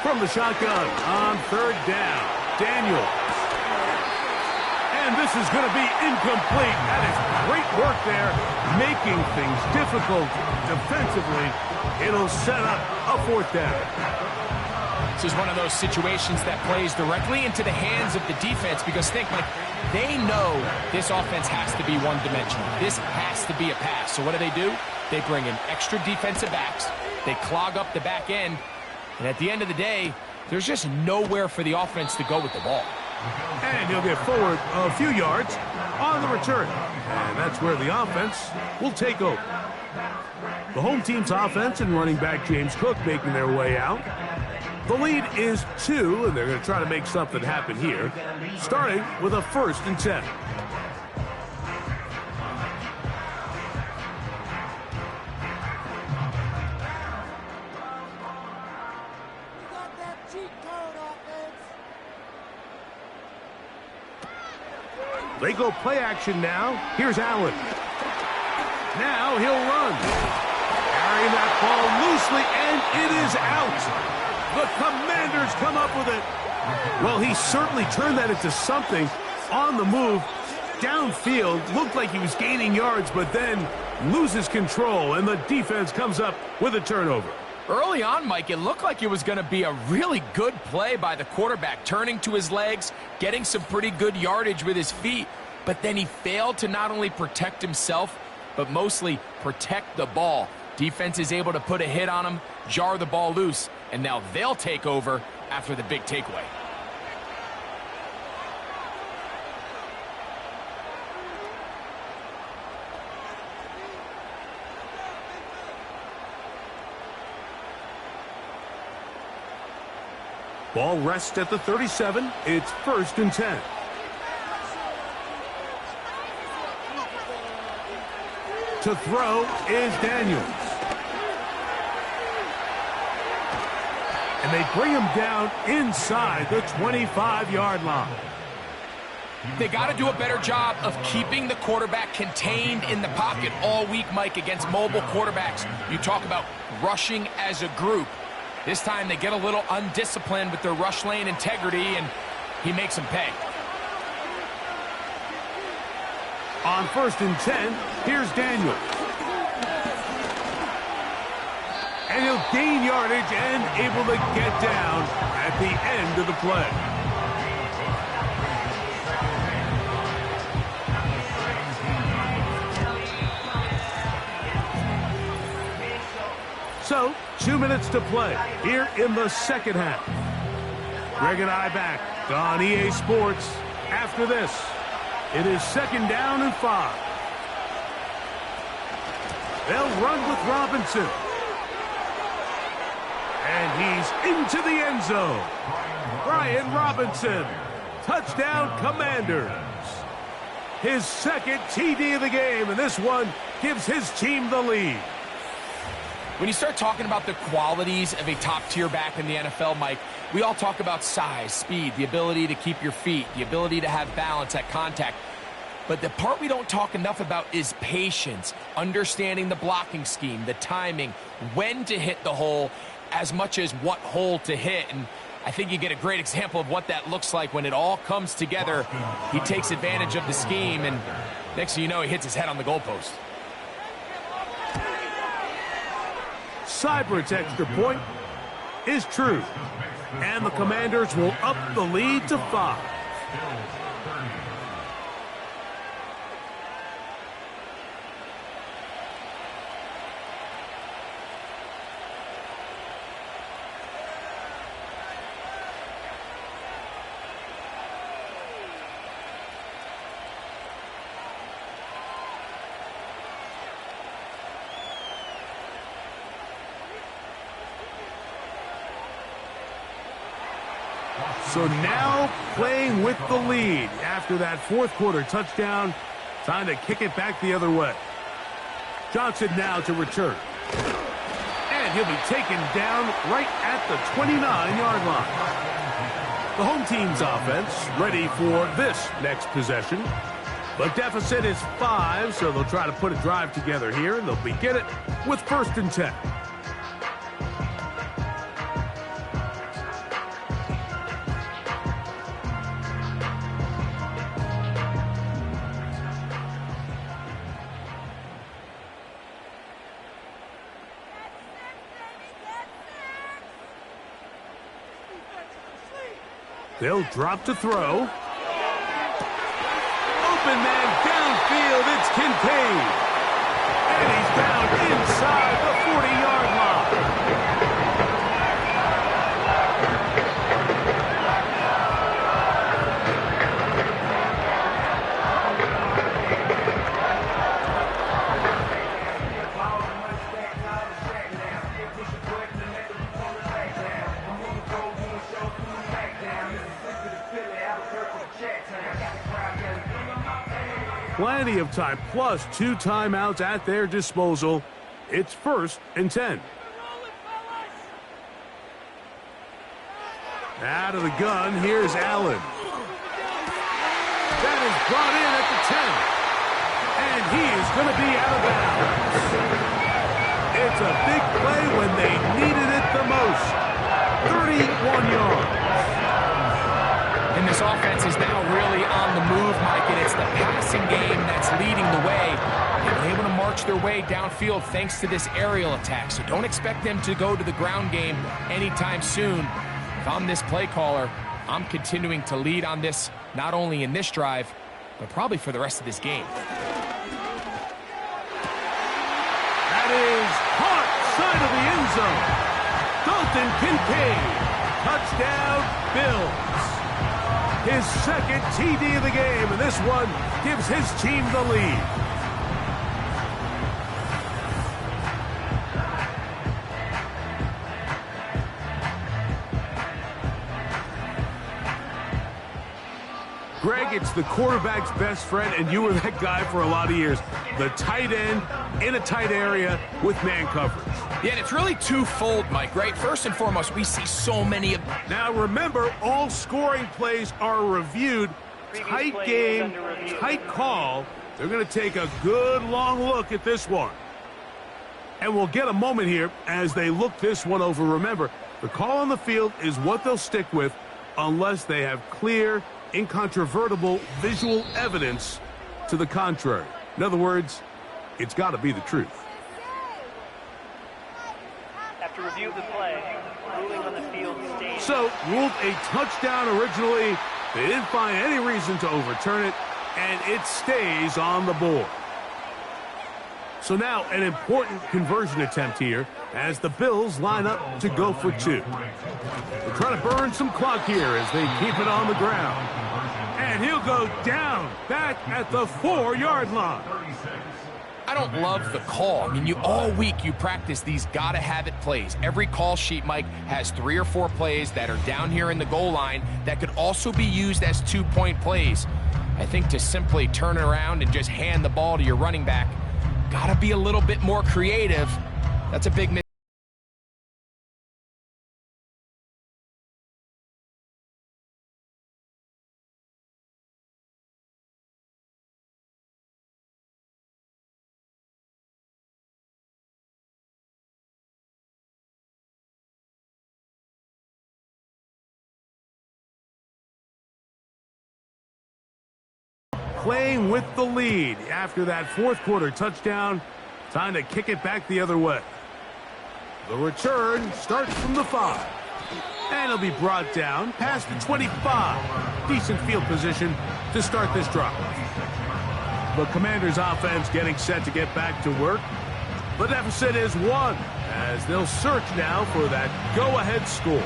From the shotgun on 3rd down, Daniels. And this is going to be incomplete. That is great work there, making things difficult defensively. It'll set up a 4th down. This is one of those situations that plays directly into the hands of the defense because think, like, they know this offense has to be one-dimensional. This has to be a pass. So what do? They bring in extra defensive backs. They clog up the back end. And at the end of the day, there's just nowhere for the offense to go with the ball. And he'll get forward a few yards on the return. And that's where the offense will take over. The home team's offense and running back James Cook making their way out. The lead is 2, and they're going to try to make something happen here, starting with a 1st and 10. They go play action now. Here's Allen. Now he'll run. Carrying that ball loosely, and it is out. The Commanders come up with it. Well, he certainly turned that into something on the move. Downfield, looked like he was gaining yards, but then loses control, and the defense comes up with a turnover. Early on, Mike, it looked like it was going to be a really good play by the quarterback, turning to his legs, getting some pretty good yardage with his feet, but then he failed to not only protect himself, but mostly protect the ball. Defense is able to put a hit on him, jar the ball loose, and now they'll take over after the big takeaway. Ball rests at the 37. It's 1st and 10. To throw is Daniels. And they bring him down inside the 25-yard line. They got to do a better job of keeping the quarterback contained in the pocket all week, Mike, against mobile quarterbacks. You talk about rushing as a group. This time they get a little undisciplined with their rush lane integrity, and he makes them pay. On 1st and 10, here's Daniels. And he'll gain yardage and able to get down at the end of the play. So, 2 minutes to play here in the second half. Greg and I back on EA Sports after this. It is 2nd down and 5. They'll run with Robinson. And he's into the end zone. Brian Robinson. Touchdown, Commanders. His 2nd TD of the game, and this one gives his team the lead. When you start talking about the qualities of a top-tier back in the NFL, Mike, we all talk about size, speed, the ability to keep your feet, the ability to have balance at contact. But the part we don't talk enough about is patience, understanding the blocking scheme, the timing, when to hit the hole, as much as what hole to hit. And I think you get a great example of what that looks like when it all comes together. He takes advantage of the scheme, and next thing you know, he hits his head on the goalpost. Seibert's extra point is true. And the Commanders will up the lead to 5. So now playing with the lead after that 4th quarter touchdown. Time to kick it back the other way. Johnson now to return. And he'll be taken down right at the 29-yard line. The home team's offense ready for this next possession. The deficit is 5, so they'll try to put a drive together here, and they'll begin it with 1st and 10. They'll drop to throw. Open man downfield, it's Kincaid. And he's down inside the 40-yard line. plenty of time, plus 2 timeouts at their disposal. It's 1st and 10. Out of the gun, here's Allen. That is brought in at the 10. And he is going to be out of bounds. It's a big play when they needed it the most. 31 yards. And this offense is now really on the move, Mike, and it's the passing game that's leading the way. They've been able to march their way downfield thanks to this aerial attack, so don't expect them to go to the ground game anytime soon. If I'm this play caller, I'm continuing to lead on this, not only in this drive, but probably for the rest of this game. That is caught side of the end zone. Dalton Kincaid, touchdown Bills. His second TD of the game, and this one gives his team the lead. Greg, it's the quarterback's best friend, and you were that guy for a lot of years. The tight end in a tight area with man coverage. Yeah, and it's really twofold, Mike, right? First and foremost, we see so many of... Now, remember, all scoring plays are reviewed. Tight game, tight call. They're going to take a good long look at this one. And we'll get a moment here as they look this one over. Remember, the call on the field is what they'll stick with unless they have clear, incontrovertible visual evidence to the contrary. In other words, it's got to be the truth. After review of the play, ruling on the field stays. So, ruled a touchdown originally. They didn't find any reason to overturn it, and it stays on the board. So now an important conversion attempt here as the Bills line up to go for 2. They're trying to burn some clock here as they keep it on the ground. And he'll go down back at the 4-yard line. I don't love the call. I mean, all week you practice these gotta-have-it plays. Every call sheet, Mike, has 3 or 4 plays that are down here in the goal line that could also be used as 2-point plays. I think to simply turn around and just hand the ball to your running back, gotta be a little bit more creative. That's a big mistake. Playing with the lead after that 4th quarter touchdown. Time to kick it back the other way. The return starts from the 5. And it'll be brought down past the 25. Decent field position to start this drive. The Commanders' offense getting set to get back to work. The deficit is 1 as they'll search now for that go-ahead score.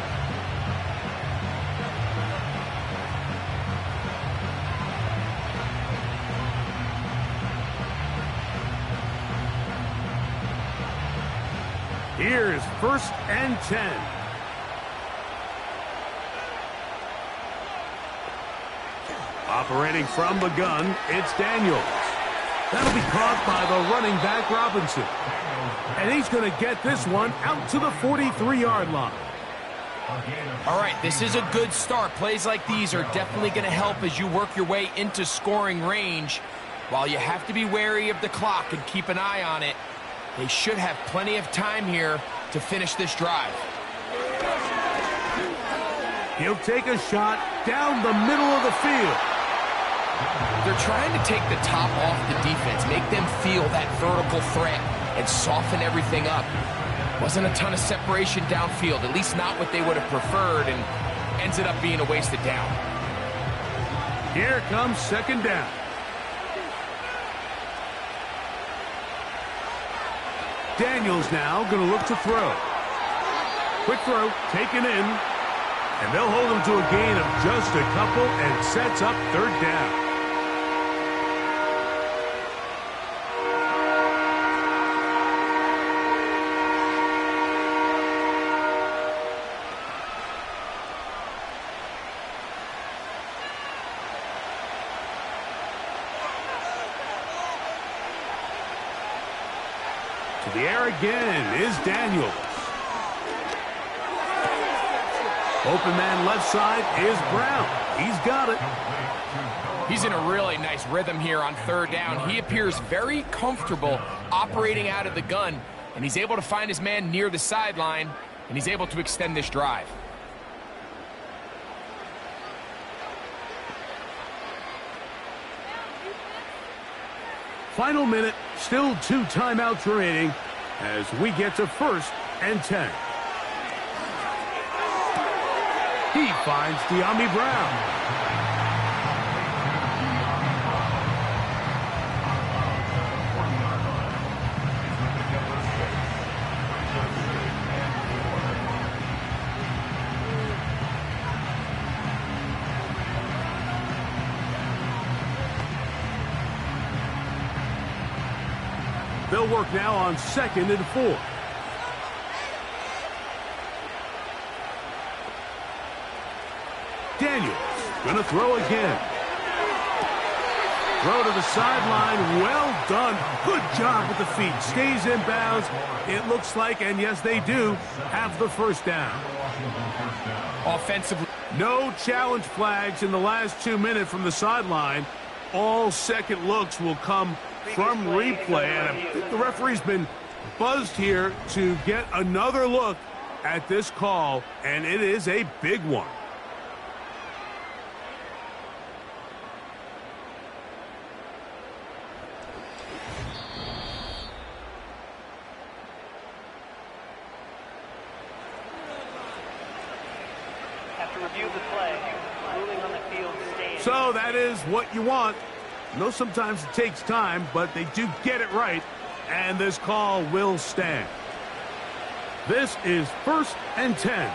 Here's 1st and 10. Operating from the gun, it's Daniels. That'll be caught by the running back, Robinson. And he's going to get this one out to the 43-yard line. All right, this is a good start. Plays like these are definitely going to help as you work your way into scoring range. While you have to be wary of the clock and keep an eye on it, they should have plenty of time here to finish this drive. He'll take a shot down the middle of the field. They're trying to take the top off the defense, make them feel that vertical threat, and soften everything up. Wasn't a ton of separation downfield, at least not what they would have preferred, and ends it up being a wasted down. Here comes 2nd down. Daniels now going to look to throw. Quick throw, taken in, and they'll hold him to a gain of just a couple and sets up 3rd down. the air again is Daniels. Open man left side is Brown. He's got it. He's in a really nice rhythm here on third down. He appears very comfortable operating out of the gun, and he's able to find his man near the sideline, and he's able to extend this drive. Final minute, still 2 timeouts remaining as we get to 1st and 10. He finds De'Ami Brown. They'll work now on 2nd and 4. Daniels gonna throw again. Throw to the sideline. Well done. Good job with the feet. Stays in bounds. It looks like, and yes, they do, have the 1st down. Offensively, no challenge flags in the last 2 minutes from the sideline. All second looks will come from replay, and I think the referee's been buzzed here to get another look at this call, and it is a big one. After review of the play, ruling on the field stand. So that is what you want. I know sometimes it takes time, but they do get it right, and this call will stand. This is 1st and 10.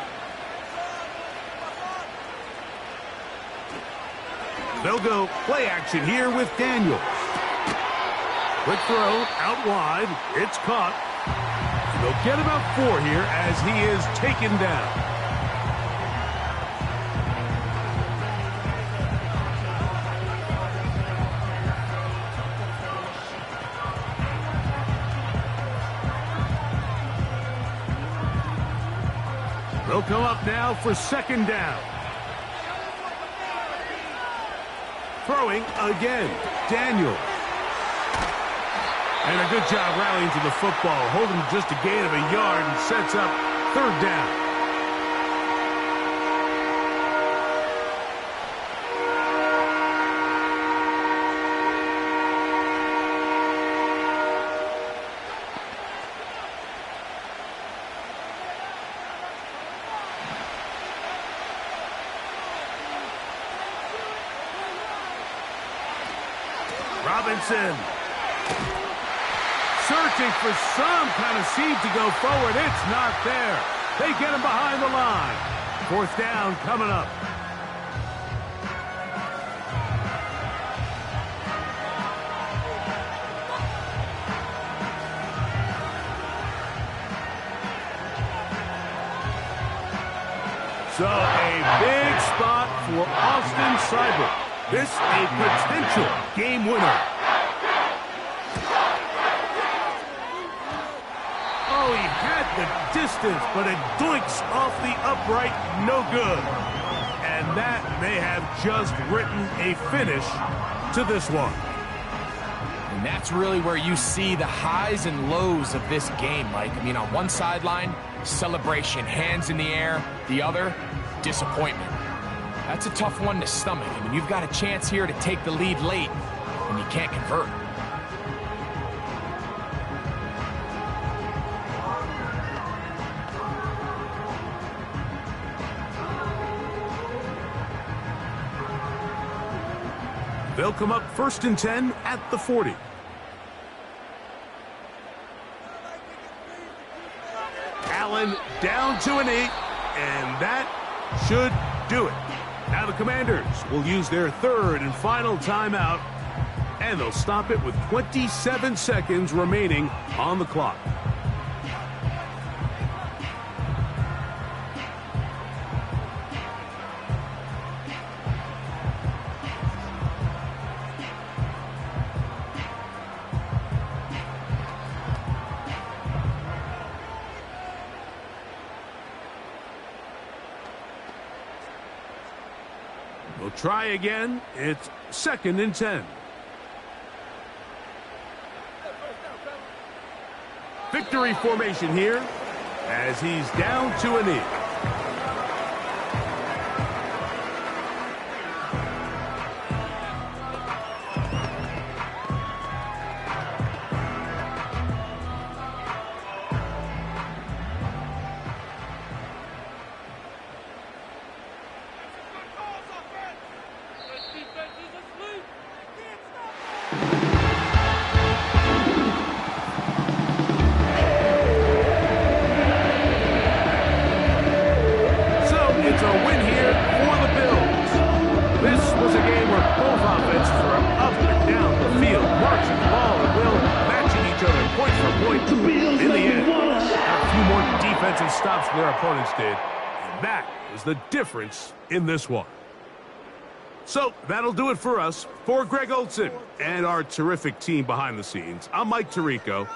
They'll go play action here with Daniels. Quick throw out wide. It's caught. They'll get about 4 here as he is taken down. They'll come up now for 2nd down. Throwing again, Daniel. And a good job rallying to the football, holding just a gain of a yard and sets up 3rd down. Robinson searching for some kind of seed to go forward. It's not there. They get him behind the line. 4th down coming up. So a big spot for Austin Seibert. This a potential game winner. Oh, he had the distance, but it doinks off the upright, no good. And that may have just written a finish to this one. and that's really where you see the highs and lows of this game, Mike. I mean, on one sideline, celebration, hands in the air. The other, disappointment. That's a tough one to stomach. I mean, you've got a chance here to take the lead late, and you can't convert. They'll come up 1st and 10 at the 40. Allen down to an 8, and that should do it. Now the Commanders will use their 3rd and final timeout, and they'll stop it with 27 seconds remaining on the clock. We'll try again. It's 2nd and 10. Victory formation here as he's down to a knee. Stops their opponents did, and that is the difference in this one. So that'll do it for us. For Greg Olson and our terrific team behind the scenes, I'm Mike Tirico.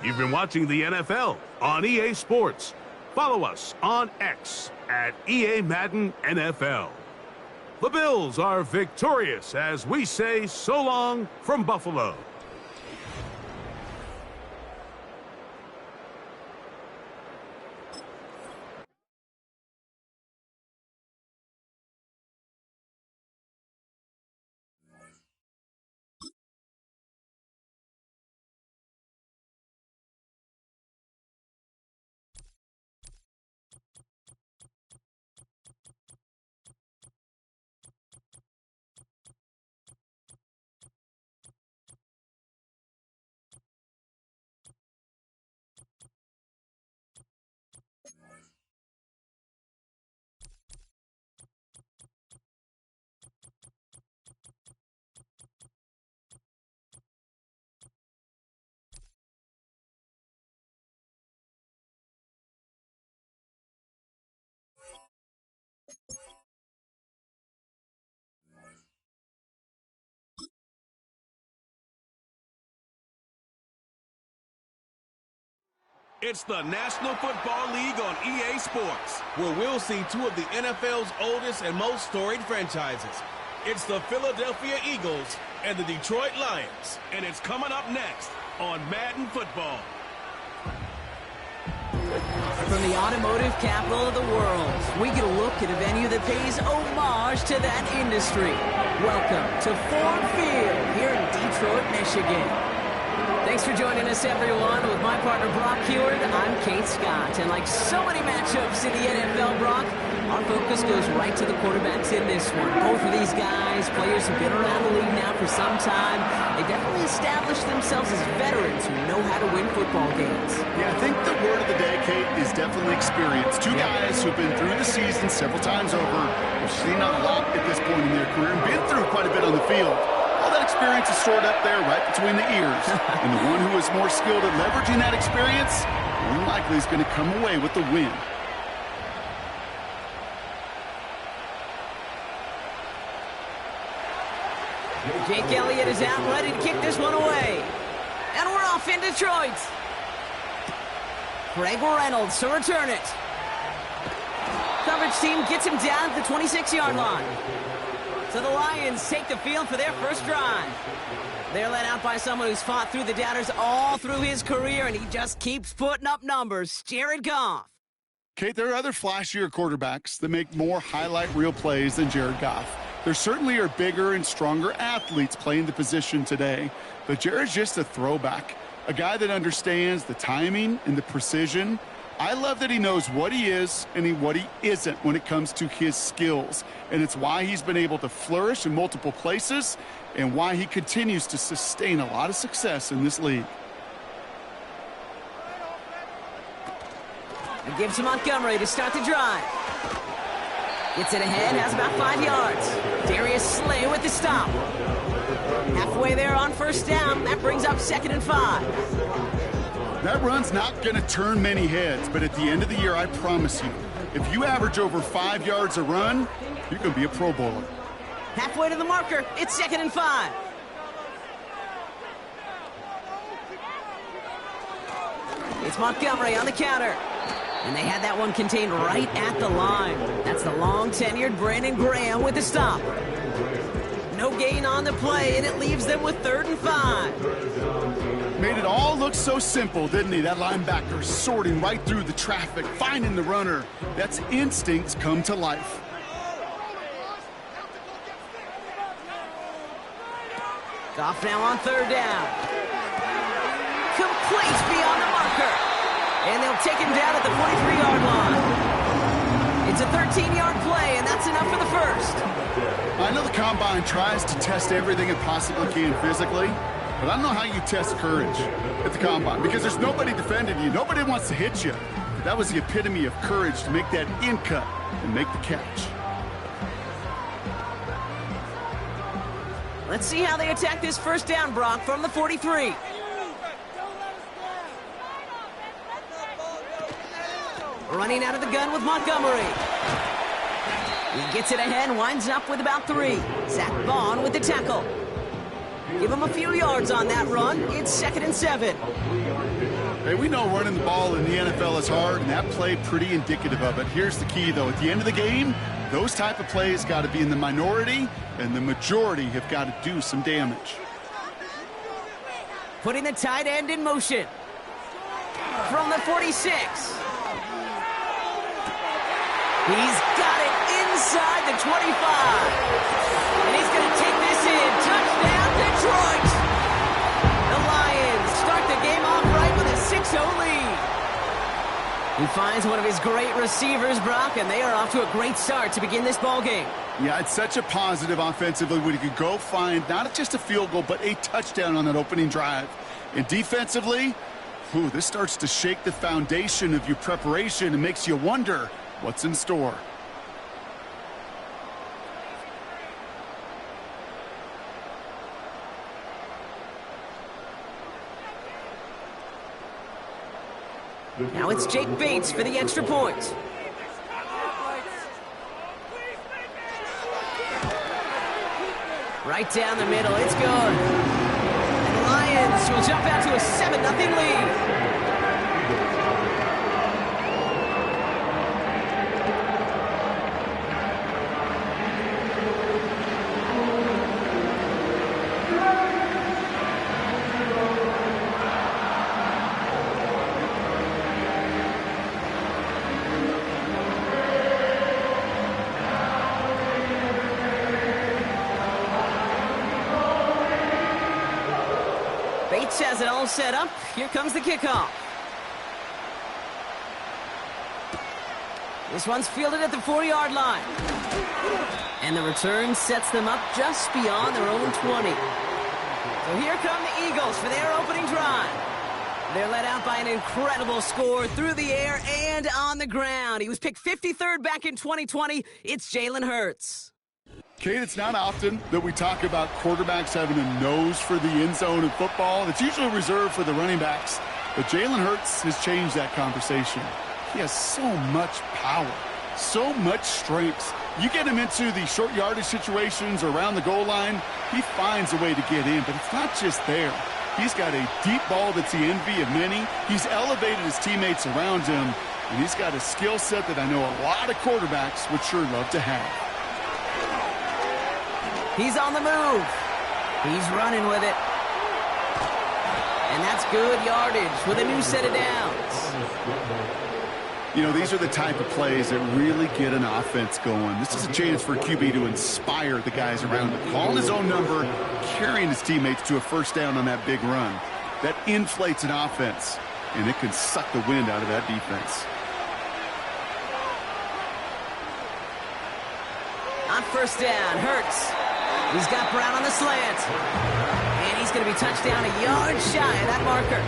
You've been watching the NFL on EA Sports. Follow us on X at EA Madden NFL. The Bills are victorious as we say so long from Buffalo. It's the National Football League on EA Sports, where we'll see two of the NFL's oldest and most storied franchises. It's the Philadelphia Eagles and the Detroit Lions, and it's coming up next on Madden Football. From the automotive capital of the world, we get a look at a venue that pays homage to that industry. Welcome to Ford Field here in Detroit, Michigan. Thanks for joining us, everyone. With my partner, Brock Heward, I'm Kate Scott. And like so many matchups in the NFL, Brock, our focus goes right to the quarterbacks in this one. Both of these guys, players who've been around the league now for some time, they definitely established themselves as veterans who know how to win football games. Yeah, I think the word of the day, Kate, is definitely experience. Two guys who've been through the season several times over, have seen a lot at this point in their career, and been through quite a bit on the field. All that experience is stored up there right between the ears. And the one who is more skilled at leveraging that experience, more than likely is going to come away with the win. Jake Elliott is out, ready to kick this one away. And we're off in Detroit. Greg Reynolds to return it. Coverage team gets him down at the 26-yard line. So the Lions take the field for their first drive. They're led out by someone who's fought through the doubters all through his career, and he just keeps putting up numbers. Jared Goff. Kate, there are other flashier quarterbacks that make more highlight reel plays than Jared Goff. There certainly are bigger and stronger athletes playing the position today, but Jared's just a throwback, a guy that understands the timing and the precision. I love that he knows what he is and what he isn't when it comes to his skills. And it's why he's been able to flourish in multiple places and why he continues to sustain a lot of success in this league. And gives to Montgomery to start the drive. Gets it ahead, has about 5 yards. Darius Slay with the stop. Halfway there on first down. That brings up 2nd and 5. That run's not going to turn many heads, but at the end of the year, I promise you, if you average over 5 yards a run, you're going to be a Pro Bowler. Halfway to the marker, it's 2nd and 5. It's Montgomery on the counter. And they had that one contained right at the line. That's the long-tenured Brandon Graham with the stop. No gain on the play, and it leaves them with 3rd and 5. Made it all look so simple, didn't he? That linebacker sorting right through the traffic, finding the runner. That's instincts come to life. Goff now on 3rd down. Complete beyond the marker. And they'll take him down at the 43-yard line. It's a 13-yard play, and that's enough for the first. I know the Combine tries to test everything it possibly can physically, but I don't know how you test courage at the Combine because there's nobody defending you. Nobody wants to hit you. That was the epitome of courage to make that in cut and make the catch. Let's see how they attack this first down, Brock, from the 43. Running out of the gun with Montgomery. He gets it ahead, winds up with about 3. Zach Bond with the tackle. Give him a few yards on that run. It's 2nd and 7. Hey, we know running the ball in the NFL is hard, and that play pretty indicative of it. Here's the key, though. At the end of the game, those type of plays got to be in the minority, and the majority have got to do some damage. Putting the tight end in motion. From the 46. He's got it inside the 25. And he's going to take this in. Touchdown, Detroit. The Lions start the game off right with a 6-0 lead. He finds one of his great receivers, Brock, and they are off to a great start to begin this ball game. Yeah, it's such a positive offensively when you could go find not just a field goal, but a touchdown on that opening drive. And defensively, this starts to shake the foundation of your preparation and makes you wonder what's in store. Now it's Jake Bates for the extra point. Right down the middle, it's good. And the Lions will jump out to a 7-0 lead. Bates has it all set up. Here comes the kickoff. This one's fielded at the 4-yard line. And the return sets them up just beyond their own 20. So here come the Eagles for their opening drive. They're led out by an incredible score through the air and on the ground. He was picked 53rd back in 2020. It's Jalen Hurts. Kate, it's not often that we talk about quarterbacks having a nose for the end zone in football. It's usually reserved for the running backs. But Jalen Hurts has changed that conversation. He has so much power, so much strength. You get him into the short yardage situations or around the goal line, he finds a way to get in. But it's not just there. He's got a deep ball that's the envy of many. He's elevated his teammates around him. And he's got a skill set that I know a lot of quarterbacks would sure love to have. He's on the move. He's running with it. And that's good yardage with a new set of downs. You know, these are the type of plays that really get an offense going. This is a chance for a QB to inspire the guys around him. Calling his own number, carrying his teammates to a first down on that big run. That inflates an offense, and it can suck the wind out of that defense. On first down, Hurts. He's got Brown on the slant. And he's going to be touchdown a yard shy of that marker.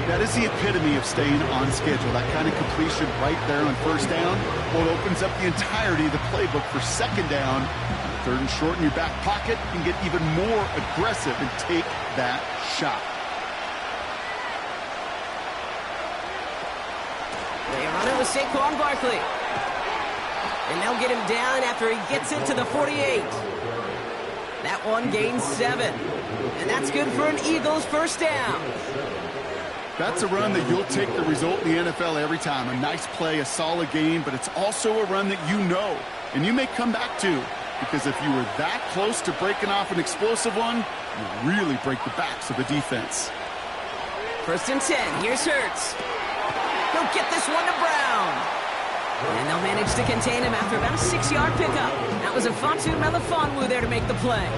That is the epitome of staying on schedule. That kind of completion right there on first down. Well, it opens up the entirety of the playbook for second down. Third and short in your back pocket. You can get even more aggressive and take that shot. They run it with Saquon Barkley. And they'll get him down after he gets it to the 48. That one gains 7. And that's good for an Eagles first down. That's a run that you'll take the result in the NFL every time. A nice play, a solid game, but it's also a run that you know, and you may come back to, because if you were that close to breaking off an explosive one, you really break the backs of the defense. 1st and 10. Here's Hurts. He'll get this one to Brown. And they'll manage to contain him after about a 6-yard pickup. That was a Fatu Melifonwu there to make the play.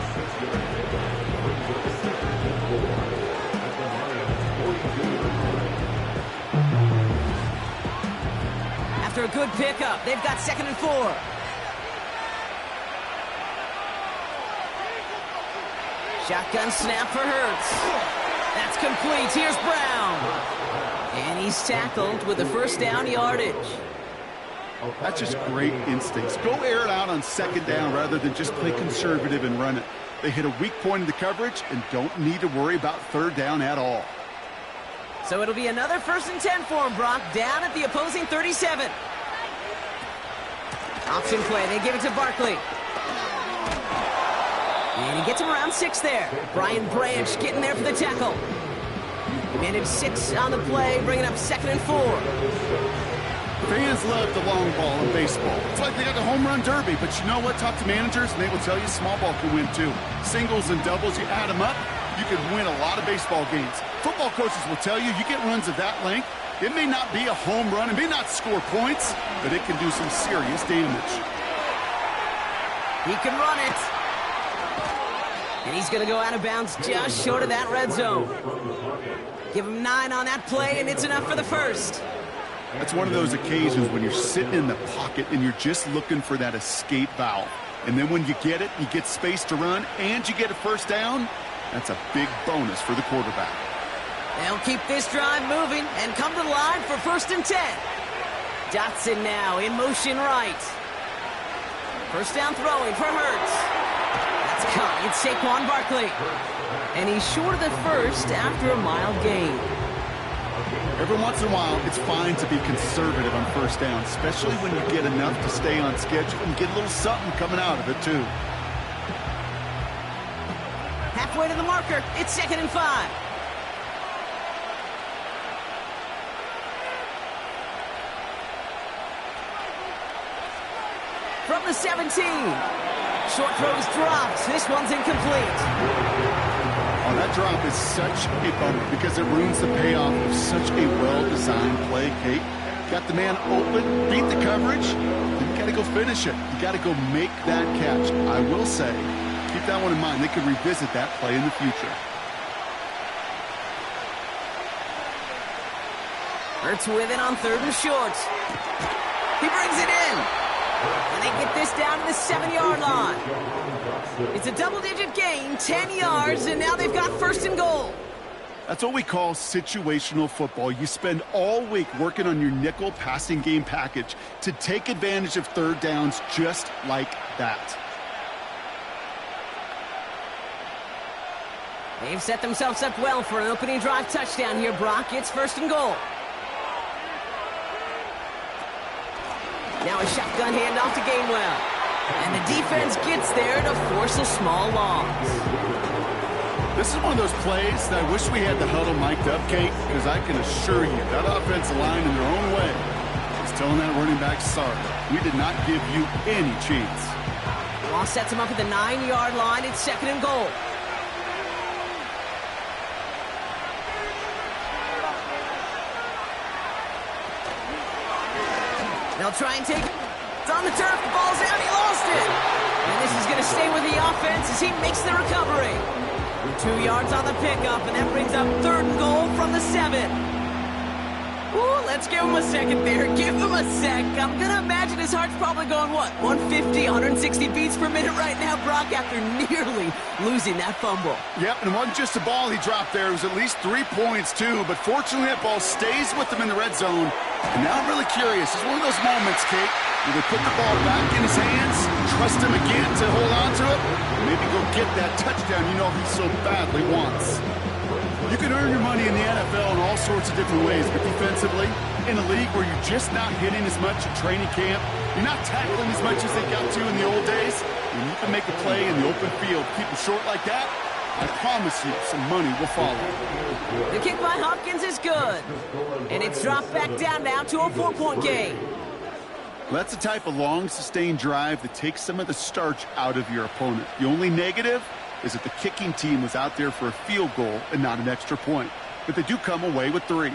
After a good pickup, they've got 2nd and 4. Shotgun snap for Hurts. That's complete. Here's Brown. And he's tackled with the 1st down yardage. That's just great instincts. Go air it out on 2nd down rather than just play conservative and run it. They hit a weak point in the coverage and don't need to worry about 3rd down at all. So it'll be another 1st and 10 for him, Brock, down at the opposing 37. Option play. They give it to Barkley. And he gets him around 6 there. Brian Branch getting there for the tackle. Managed 6 on the play, bringing up 2nd and 4. Fans love the long ball in baseball. It's like they got the home run derby, but you know what? Talk to managers, and they will tell you small ball can win too. Singles and doubles, you add them up, you can win a lot of baseball games. Football coaches will tell you, you get runs of that length, it may not be a home run, it may not score points, but it can do some serious damage. He can run it. And he's going to go out of bounds just short of that red zone. Give him 9 on that play, and it's enough for the 1st. That's one of those occasions when you're sitting in the pocket and you're just looking for that escape valve. And then when you get it, you get space to run, and you get a 1st down, that's a big bonus for the quarterback. They'll keep this drive moving and come to the line for 1st and 10. Dotson now in motion right. 1st down throwing for Hurts. That's caught. It's Saquon Barkley. And he's short of the 1st after a mild gain. Every once in a while, it's fine to be conservative on 1st down, especially when you get enough to stay on schedule and get a little something coming out of it, too. Halfway to the marker, it's 2nd and 5. From the 17. Short throws dropped. This one's incomplete. Oh, that drop is such a bummer because it ruins the payoff of such a well-designed play, Kate. Got the man open, beat the coverage, then you got to go finish it. You got to go make that catch. I will say, keep that one in mind. They could revisit that play in the future. Hurts with it on 3rd and short. He brings it in. And they get this down to the 7-yard line. It's a double-digit gain, 10 yards, and now they've got 1st and goal. That's what we call situational football. You spend all week working on your nickel passing game package to take advantage of 3rd downs just like that. They've set themselves up well for an opening drive touchdown here, Brock. It's 1st and goal. Now a shotgun handoff to Gainwell. And the defense gets there to force a small loss. This is one of those plays that I wish we had the huddle mic'd up, Kate, because I can assure you that offensive line in their own way is telling that running back, sorry, we did not give you any chance. Ball sets him up at the 9-yard line. It's 2nd and goal. They'll try and take it. It's on the turf. The ball's out. He lost it. And this is going to stay with the offense as he makes the recovery. 2 yards on the pickup, and that brings up 3rd and goal from the 7. Ooh, let's give him a second there. Give him a sec. I'm going to imagine his heart's probably going, what, 150, 160 beats per minute right now, Brock, after nearly losing that fumble. Yep, and it wasn't just a ball he dropped there. It was at least 3 points, too. But fortunately, that ball stays with him in the red zone. And now I'm really curious. It's one of those moments, Kate, where they put the ball back in his hands, trust him again to hold on to it, and maybe go get that touchdown you know he so badly wants. You can earn your money in the NFL in all sorts of different ways, but defensively, in a league where you're just not hitting as much at training camp, you're not tackling as much as they got to in the old days, when you can make a play in the open field, keep them short like that, I promise you, some money will follow. The kick by Hopkins is good. And it's dropped back down now to a 4-point game. That's the type of long, sustained drive that takes some of the starch out of your opponent. The only negative is that the kicking team was out there for a field goal and not an extra point. But they do come away with 3.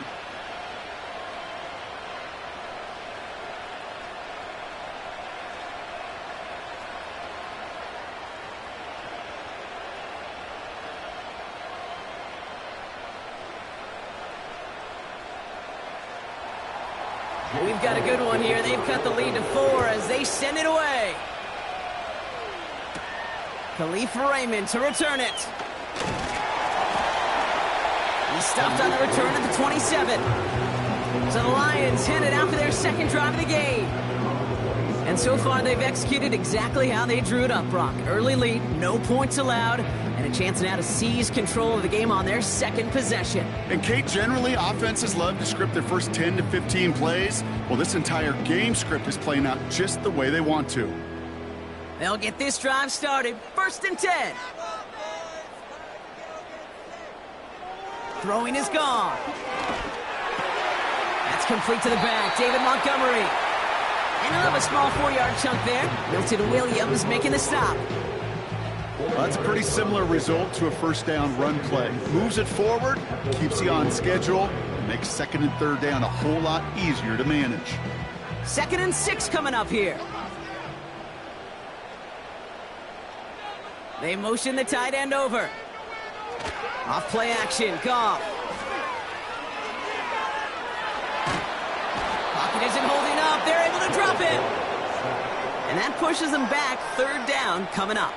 We've got a good one here. They've cut the lead to 4 as they send it away. Khalif Raymond to return it. He stopped on the return at the 27. So the Lions headed out for their second drive of the game. And so far, they've executed exactly how they drew it up, Brock. Early lead, no points allowed, and a chance now to seize control of the game on their second possession. And, Kate, generally, offenses love to script their first 10 to 15 plays. Well, this entire game script is playing out just the way they want to. They'll get this drive started. 1st and 10. Throwing is gone. That's complete to the back. David Montgomery. And he'll have a small 4-yard chunk there. Milton Williams making the stop. Well, that's a pretty similar result to a first down run play. Moves it forward, keeps you on schedule, and makes 2nd and 3rd down a whole lot easier to manage. 2nd and 6 coming up here. They motion the tight end over. Off play action, Goff. Pocket isn't holding up. They're able to drop it. And that pushes them back. 3rd down coming up.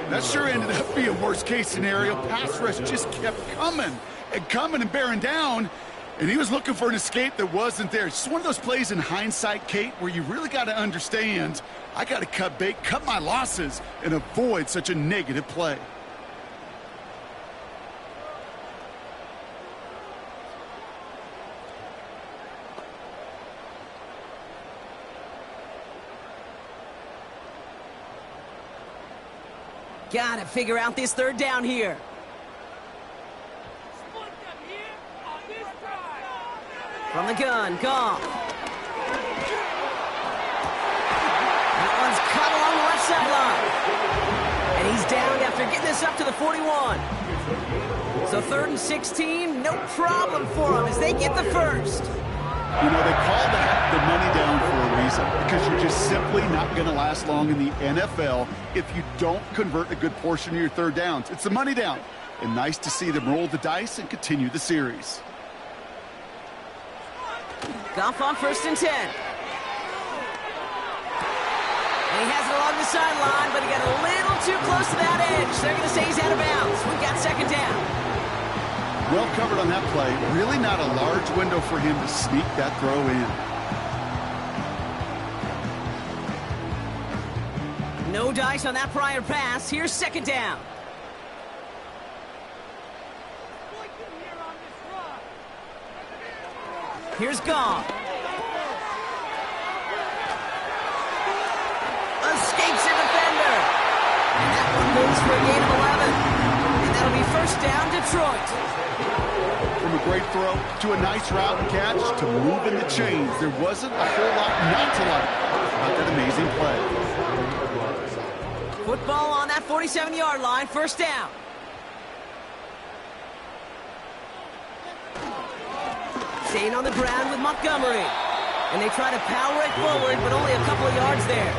That sure ended up being worst-case scenario. Pass rush just kept coming and bearing down, and he was looking for an escape that wasn't there. It's just one of those plays in hindsight, Kate, where you really got to understand, I got to cut bait, cut my losses, and avoid such a negative play. Got to figure out this 3rd down here. From the gun, Goff. That one's cut along the left sideline. And he's down after getting this up to the 41. So 3rd and 16, no problem for them as they get the 1st. You know, they call that the money down for a reason, because you're just simply not going to last long in the NFL if you don't convert a good portion of your 3rd downs. It's the money down. And nice to see them roll the dice and continue the series. Goff on 1st and 10. And he has it along the sideline, but he got a little too close to that edge. They're going to say he's out of bounds. We've got 2nd down. Well covered on that play. Really not a large window for him to sneak that throw in. No dice on that prior pass. Here's 2nd down. Here's Goff. Escapes a defender. And that one moves for a gain of 11. And that'll be 1st down, Detroit. From a great throw to a nice route and catch to moving the chains, there wasn't a whole lot not to like about that amazing play. Football on that 47-yard line, 1st down. Staying on the ground with Montgomery. And they try to power it forward, but only a couple of yards there.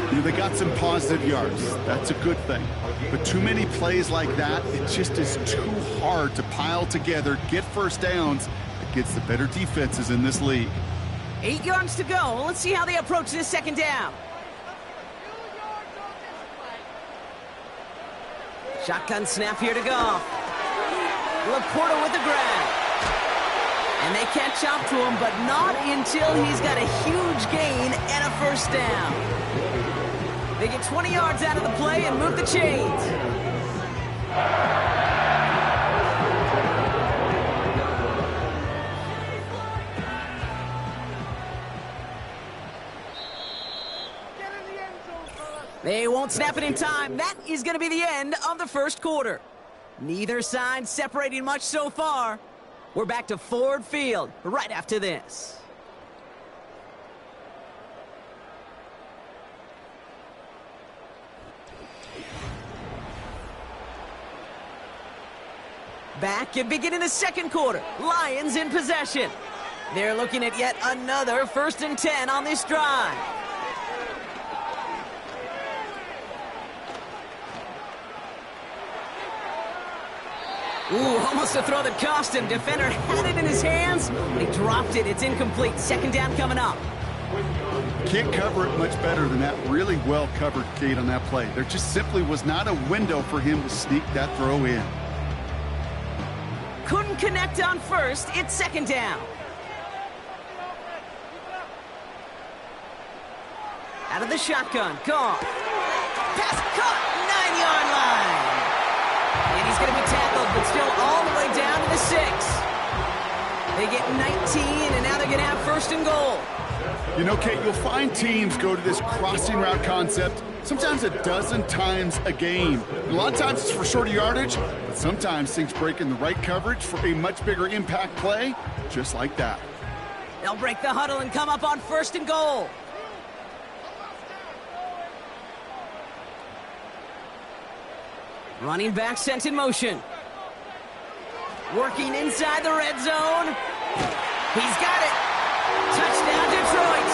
You know, they got some positive yards. That's a good thing. But too many plays like that, it just is too hard to pile together, get 1st downs against the better defenses in this league. 8 yards to go. Let's see how they approach this 2nd down. Shotgun snap here to Goff. Laporta with the grab. And they catch up to him, but not until he's got a huge gain and a 1st down. They get 20 yards out of the play and move the chains. They won't snap it in time. That is going to be the end of the first quarter. Neither side separating much so far. We're back to Ford Field right after this. Back and beginning the second quarter. Lions in possession. They're looking at yet another 1st and 10 on this drive. Ooh, almost a throw that cost him. Defender had it in his hands, but he dropped it. It's incomplete. Second down coming up. Can't cover it much better than that. Really well covered, Kate, on that play. There just simply was not a window for him to sneak that throw in. Couldn't connect on first. It's second down. Out of the shotgun. Gone. Pass caught. 9-yard line. And he's going to be tackled, but still all the way down to the 6. They get 19, and now they're going to have 1st and goal. You know, Kate, you'll find teams go to this crossing route concept sometimes a dozen times a game. And a lot of times it's for shorter yardage, but sometimes things break in the right coverage for a much bigger impact play, just like that. They'll break the huddle and come up on 1st and goal. Running back sent in motion. Working inside the red zone. He's got it. Touchdown, Detroit.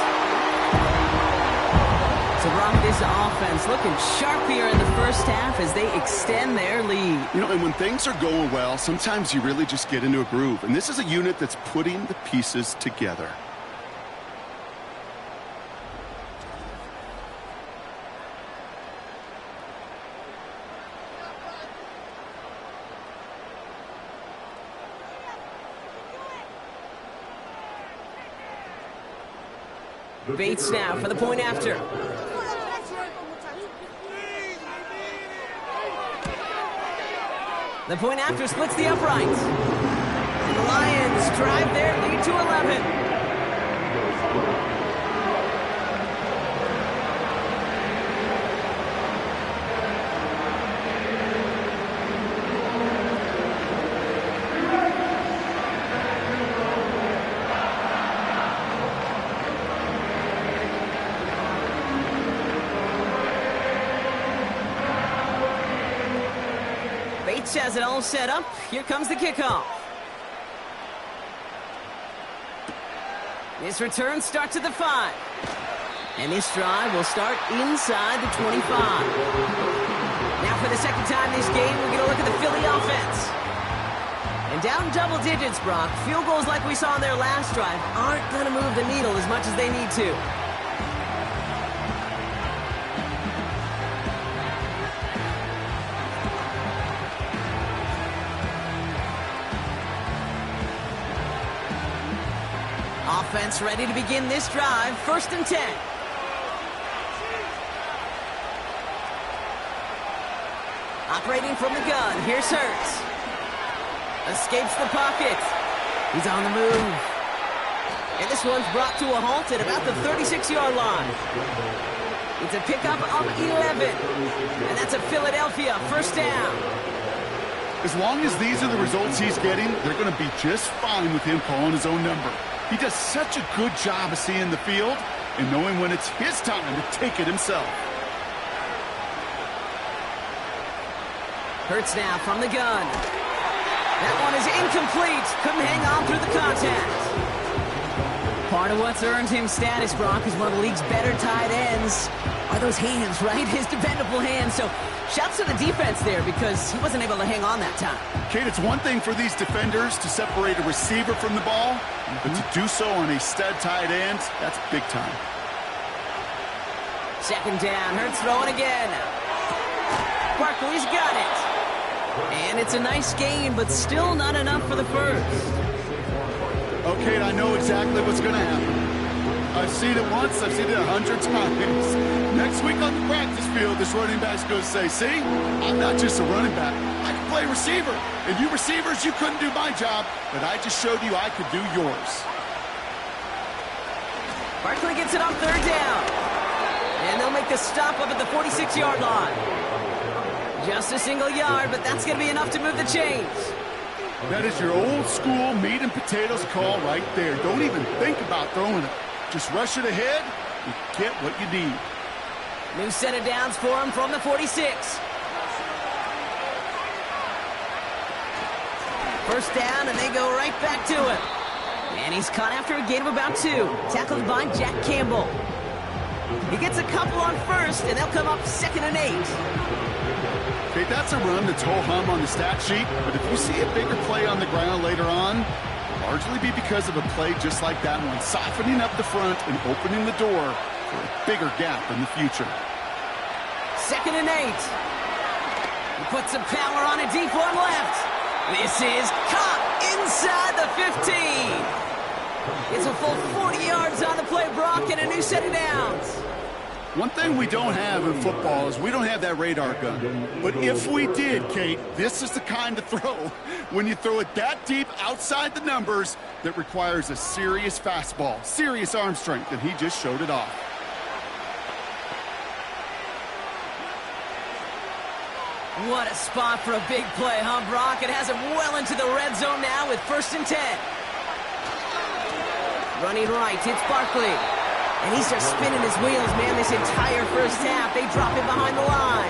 So, Brock, this offense looking sharp here in the first half as they extend their lead. You know, and when things are going well, sometimes you really just get into a groove. And this is a unit that's putting the pieces together. Bates now for the point after. The point after splits the uprights. And the Lions drive their lead to 11. Has it all set up. Here comes the kickoff. This return starts at the 5. And this drive will start inside the 25. Now for the second time this game, we're going to look at the Philly offense. And down double digits, Brock. Field goals like we saw on their last drive aren't going to move the needle as much as they need to. Offense ready to begin this drive. 1st and 10. Operating from the gun. Here's Hurts. Escapes the pocket. He's on the move. And this one's brought to a halt at about the 36-yard line. It's a pickup of 11. And that's a Philadelphia 1st down. As long as these are the results he's getting, they're going to be just fine with him calling his own number. He does such a good job of seeing the field and knowing when it's his time to take it himself. Hurts now from the gun. That one is incomplete. Couldn't hang on through the contact. Part of what's earned him status, Brock, is one of the league's better tight ends. Are those hands, right? His dependable hands. So shouts to the defense there because he wasn't able to hang on that time. Kate, it's one thing for these defenders to separate a receiver from the ball, but to do so on a stud tight end, that's big time. Second down. Hurts throwing again. Barkley's got it. And it's a nice gain, but still not enough for the first. Okay, I know exactly what's going to happen. I've seen it once, I've seen it 100 times. Next week on the practice field, this running back's going to say, see, I'm not just a running back, I can play receiver. And you receivers, you couldn't do my job, but I just showed you I could do yours. Barkley gets it on 3rd down. And they'll make the stop up at the 46-yard line. Just a single yard, but that's going to be enough to move the chains. That is your old school meat and potatoes call right there. Don't even think about throwing it. Just rush it ahead and get what you need. New set of downs for him from the 46. First down, and they go right back to him. And he's caught after a gain of about 2. Tackled by Jack Campbell. He gets a couple on first, and they'll come up 2nd and 8. Okay, that's a run that's ho-hum on the stat sheet, but if you see a bigger play on the ground later on, it'll largely be because of a play just like that one, softening up the front and opening the door for a bigger gap in the future. 2nd and 8. He puts some power on a deep one left. This is caught inside the 15. It's a full 40 yards on the play, Brock, and a new set of downs. One thing we don't have in football is we don't have that radar gun. But if we did, Kate, this is the kind of throw, when you throw it that deep outside the numbers, that requires a serious fastball, serious arm strength, and he just showed it off. What a spot for a big play, huh, Brock? It has him well into the red zone now with 1st and 10. Running right, it's Barkley. And he's just spinning his wheels, man, this entire first half. They drop him behind the line.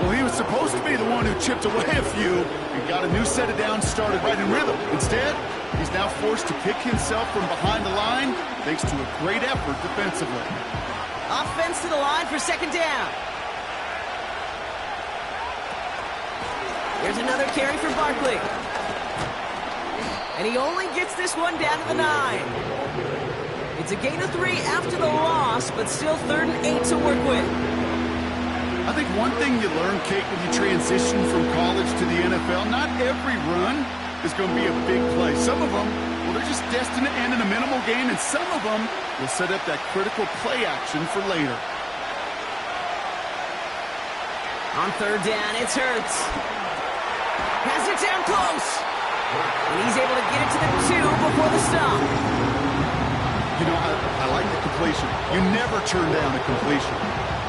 Well, he was supposed to be the one who chipped away a few and got a new set of downs started right in rhythm. Instead, he's now forced to kick himself from behind the line thanks to a great effort defensively. Offense to the line for 2nd down. Here's another carry for Barkley. And he only gets this one down to the 9. It's a gain of 3 after the loss, but still 3rd and 8 to work with. I think one thing you learn, Kate, when you transition from college to the NFL, not every run is going to be a big play. Some of them, well, they're just destined to end in a minimal gain, and some of them will set up that critical play action for later. On 3rd down, it's Hurts. Has it down close. And he's able to get it to the 2 before the stop. You know, I like the completion. You never turn down a completion.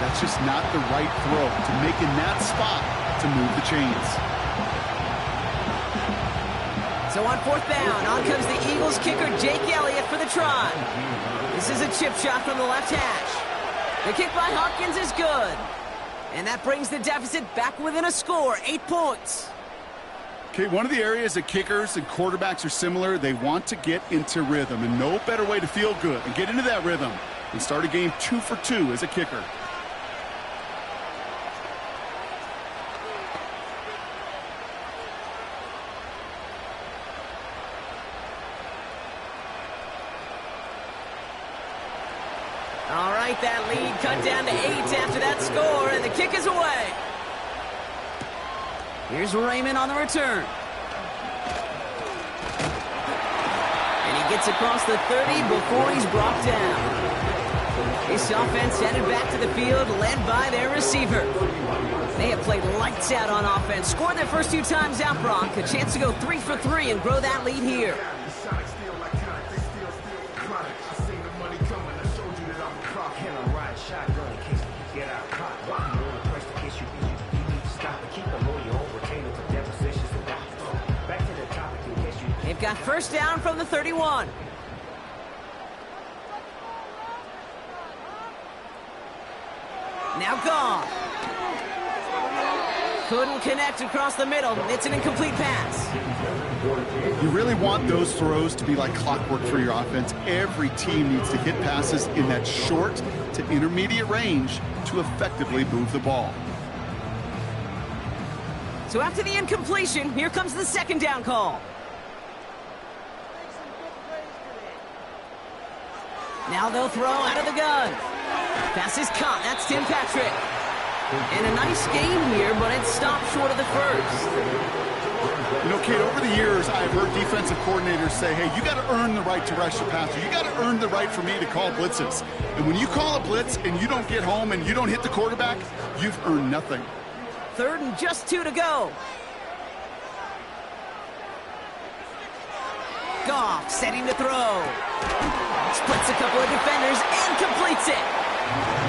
That's just not the right throw to make in that spot to move the chains. So on 4th down, on comes the Eagles kicker Jake Elliott for the try. This is a chip shot from the left hash. The kick by Hopkins is good. And that brings the deficit back within a score, 8 points. Okay, one of the areas that kickers and quarterbacks are similar, they want to get into rhythm, and no better way to feel good and get into that rhythm than start a game 2 for 2 as a kicker. All right, that lead cut down to 8 after that score, and the kick is away. Here's Raymond on the return. And he gets across the 30 before he's brought down. This offense headed back to the field, led by their receiver. They have played lights out on offense, scored their first 2 times out, Brock. A chance to go 3 for 3 and grow that lead here. They've got first down from the 31. Now gone. Couldn't connect across the middle. It's an incomplete pass. You really want those throws to be like clockwork for your offense. Every team needs to hit passes in that short to intermediate range to effectively move the ball. So after the incompletion, here comes the 2nd down call. Now they'll throw out of the gun. Pass is caught. That's Tim Patrick. And a nice game here, but it stopped short of the first. You know, Kate, over the years, I've heard defensive coordinators say, hey, you got to earn the right to rush your passer. You got to earn the right for me to call blitzes. And when you call a blitz and you don't get home and you don't hit the quarterback, you've earned nothing. 3rd and just 2 to go. Goff setting to throw. Splits a couple of defenders and completes it.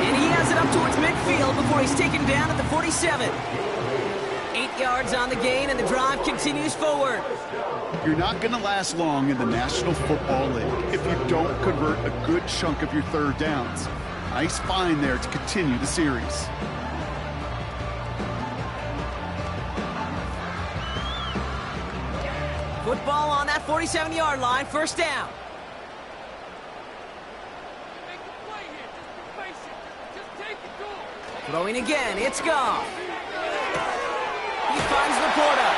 And he has it up towards midfield before he's taken down at the 47. 8 yards on the gain, and the drive continues forward. You're not going to last long in the National Football League if you don't convert a good chunk of your third downs. Nice find there to continue the series. Football on that 47-yard line, first down. Throwing again, it's Goff. He finds Laporta.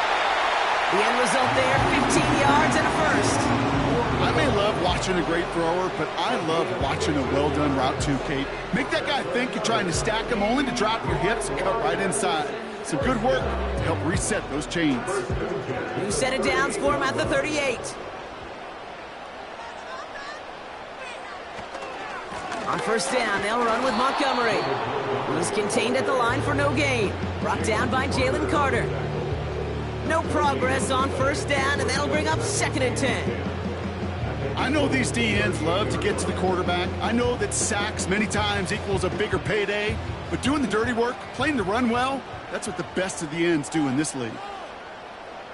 The end result there, 15 yards and a first. I may love watching a great thrower, but I love watching a well-done route too, Kate. Make that guy think you're trying to stack him only to drop your hips and cut right inside. Some good work to help reset those chains. New set of downs for him at the 38. On first down, they'll run with Montgomery. He's contained at the line for no gain. Brought down by Jalen Carter. No progress on first down, and that'll bring up 2nd and 10. I know these DNs love to get to the quarterback. I know that sacks many times equals a bigger payday, but doing the dirty work, playing the run well, that's what the best of the ends do in this league.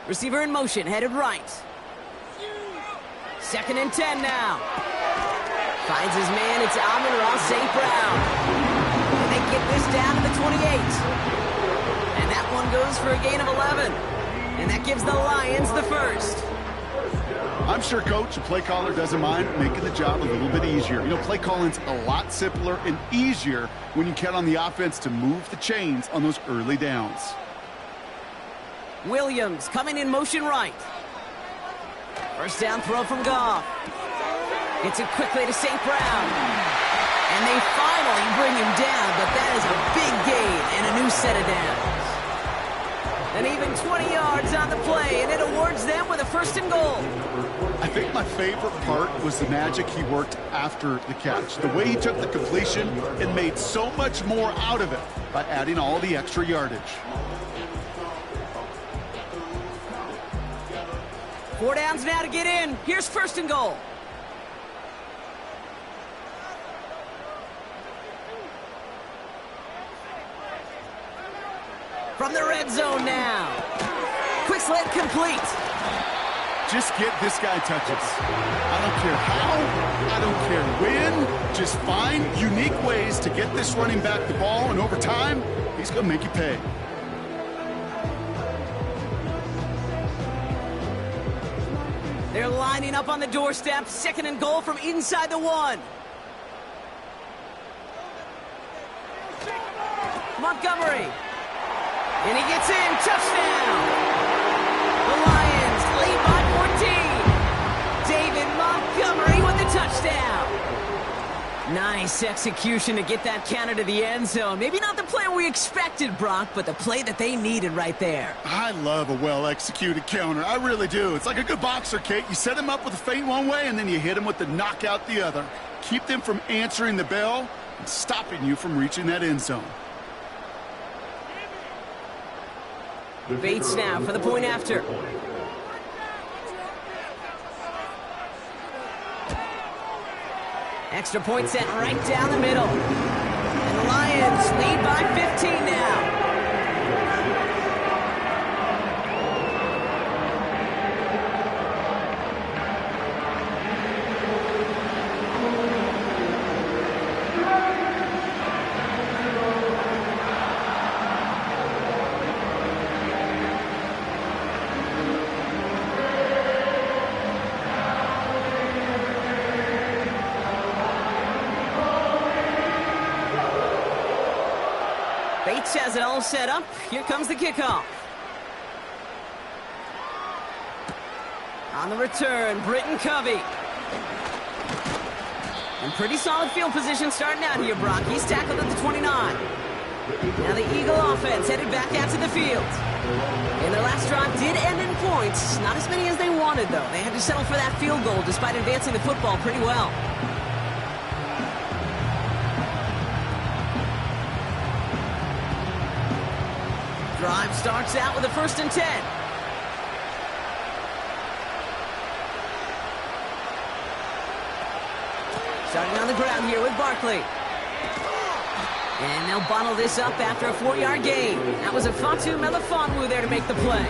Receiver in motion, headed right. 2nd and 10 now. Finds his man, it's Amon-Ra St. Brown. And they get this down to the 28. And that one goes for a gain of 11. And that gives the Lions the first. I'm sure Coach, the play caller, doesn't mind making the job a little bit easier. You know, play calling's a lot simpler and easier when you count on the offense to move the chains on those early downs. Williams coming in motion right. First down throw from Goff. Gets it quickly to St. Brown. And they finally bring him down, but that is a big gain and a new set of downs. And even 20 yards on the play, and it awards them with a 1st and goal. I think my favorite part was the magic he worked after the catch. The way he took the completion and made so much more out of it by adding all the extra yardage. 4 downs now to get in. Here's 1st and goal. From the red zone now. Quick slant complete. Just get this guy touches. I don't care how, I don't care when. Just find unique ways to get this running back the ball, and over time, he's going to make you pay. They're lining up on the doorstep. 2nd and goal from inside the 1. Montgomery. And he gets in. Touchdown. The Lions lead by 14. David Montgomery with the touchdown. Nice execution to get that counter to the end zone. Maybe not the play we expected, Brock, but the play that they needed right there. I love a well-executed counter. I really do. It's like a good boxer, Kate. You set him up with a feint one way, and then you hit him with the knockout the other. Keep them from answering the bell and stopping you from reaching that end zone. Bates now for the point after. Extra point set right down the middle. And the Lions lead by 15 now. Bates has it all set up. Here comes the kickoff. On the return, Britton Covey. And pretty solid field position starting out here, Brock. He's tackled at the 29. Now the Eagle offense headed back out to the field. And their last drive did end in points. Not as many as they wanted, though. They had to settle for that field goal despite advancing the football pretty well. Drive starts out with a 1st and 10. Starting on the ground here with Barkley. And they'll bottle this up after a 4-yard gain. That was a Fatu Melifonwu there to make the play.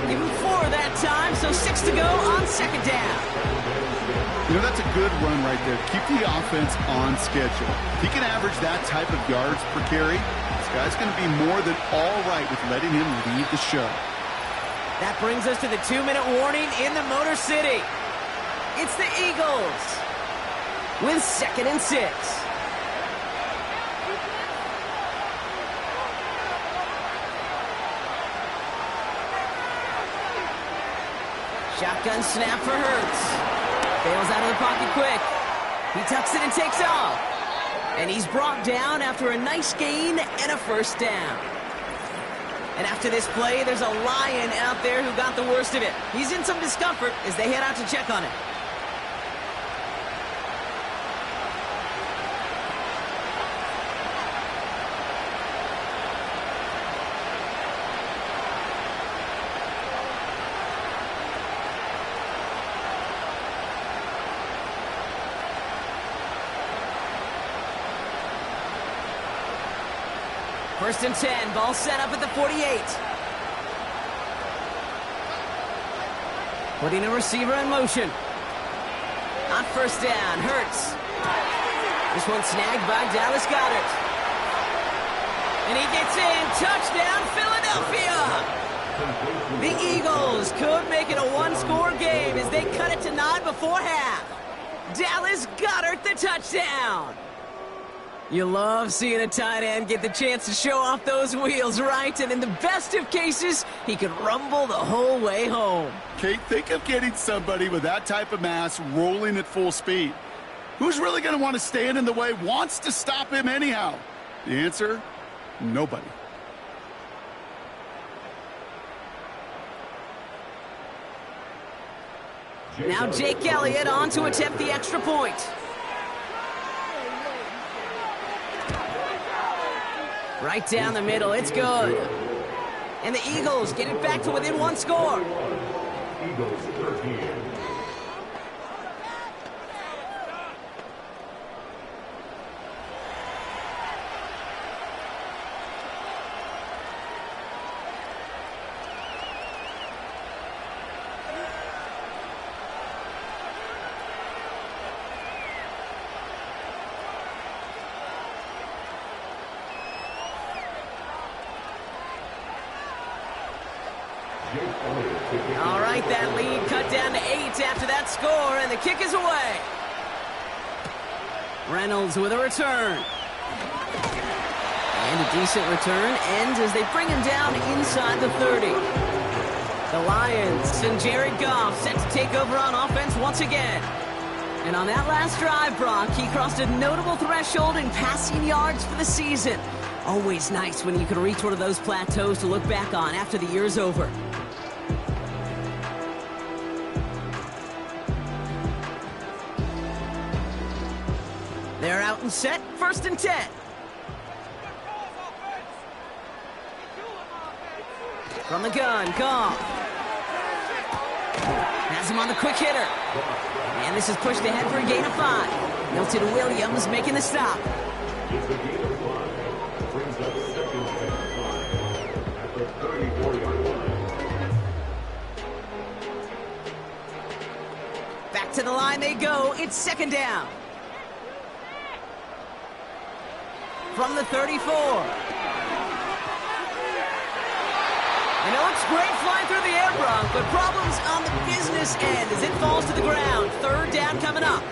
Give him 4 that time, so 6 to go on second down. You know, that's a good run right there. Keep the offense on schedule. If he can average that type of yards per carry, this guy's going to be more than all right with letting him lead the show. That brings us to the 2-minute warning in the Motor City. It's the Eagles with 2nd and 6. Shotgun snap for Hurts. Bails out of the pocket quick. He tucks it and takes off. And he's brought down after a nice gain and a first down. And after this play, there's a Lion out there who got the worst of it. He's in some discomfort as they head out to check on him. First and 10, ball set up at the 48. Putting a receiver in motion. On first down, Hurts. This one snagged by Dallas Goedert. And he gets in, touchdown Philadelphia! The Eagles could make it a one-score game as they cut it to 9 before half. Dallas Goedert the touchdown! You love seeing a tight end get the chance to show off those wheels, right? And in the best of cases, he could rumble the whole way home. Kate, think of getting somebody with that type of mass rolling at full speed. Who's really going to want to stand in the way, wants to stop him anyhow? The answer, nobody. Now Jake Elliott on to attempt the extra point. Right down the middle, it's good. And the Eagles get it back to within 1 score. Eagles 13. All right, that lead cut down to 8 after that score, and the kick is away. Reynolds with a return. And a decent return ends as they bring him down inside the 30. The Lions and Jared Goff set to take over on offense once again. And on that last drive, Brock, he crossed a notable threshold in passing yards for the season. Always nice when you can reach one of those plateaus to look back on after the year's over. They're out and set, 1st and 10. From the gun, Goff. Has him on the quick hitter. And this is pushed ahead for a gain of 5. Milton Williams making the stop. It's a gain of 5. Brings up 2nd and 5 at the 34-yard line. Back to the line they go. It's 2nd down. From the 34. And it looks great flying through the air, Bronk, but problems on the business end as it falls to the ground. 3rd down coming up.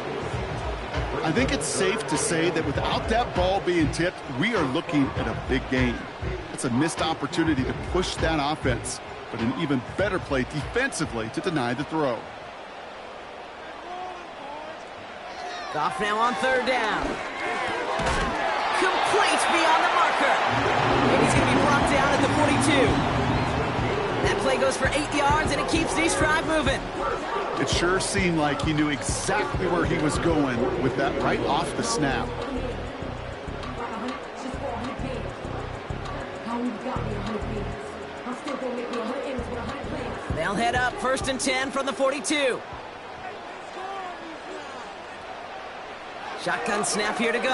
I think it's safe to say that without that ball being tipped, we are looking at a big game. It's a missed opportunity to push that offense, but an even better play defensively to deny the throw. Goff now on 3rd down. Complete beyond the marker. And he's going to be brought down at the 42. That play goes for 8 yards, and it keeps this drive moving. It sure seemed like he knew exactly where he was going with that right off the snap. They'll head up 1st and 10 from the 42. Shotgun snap here to go.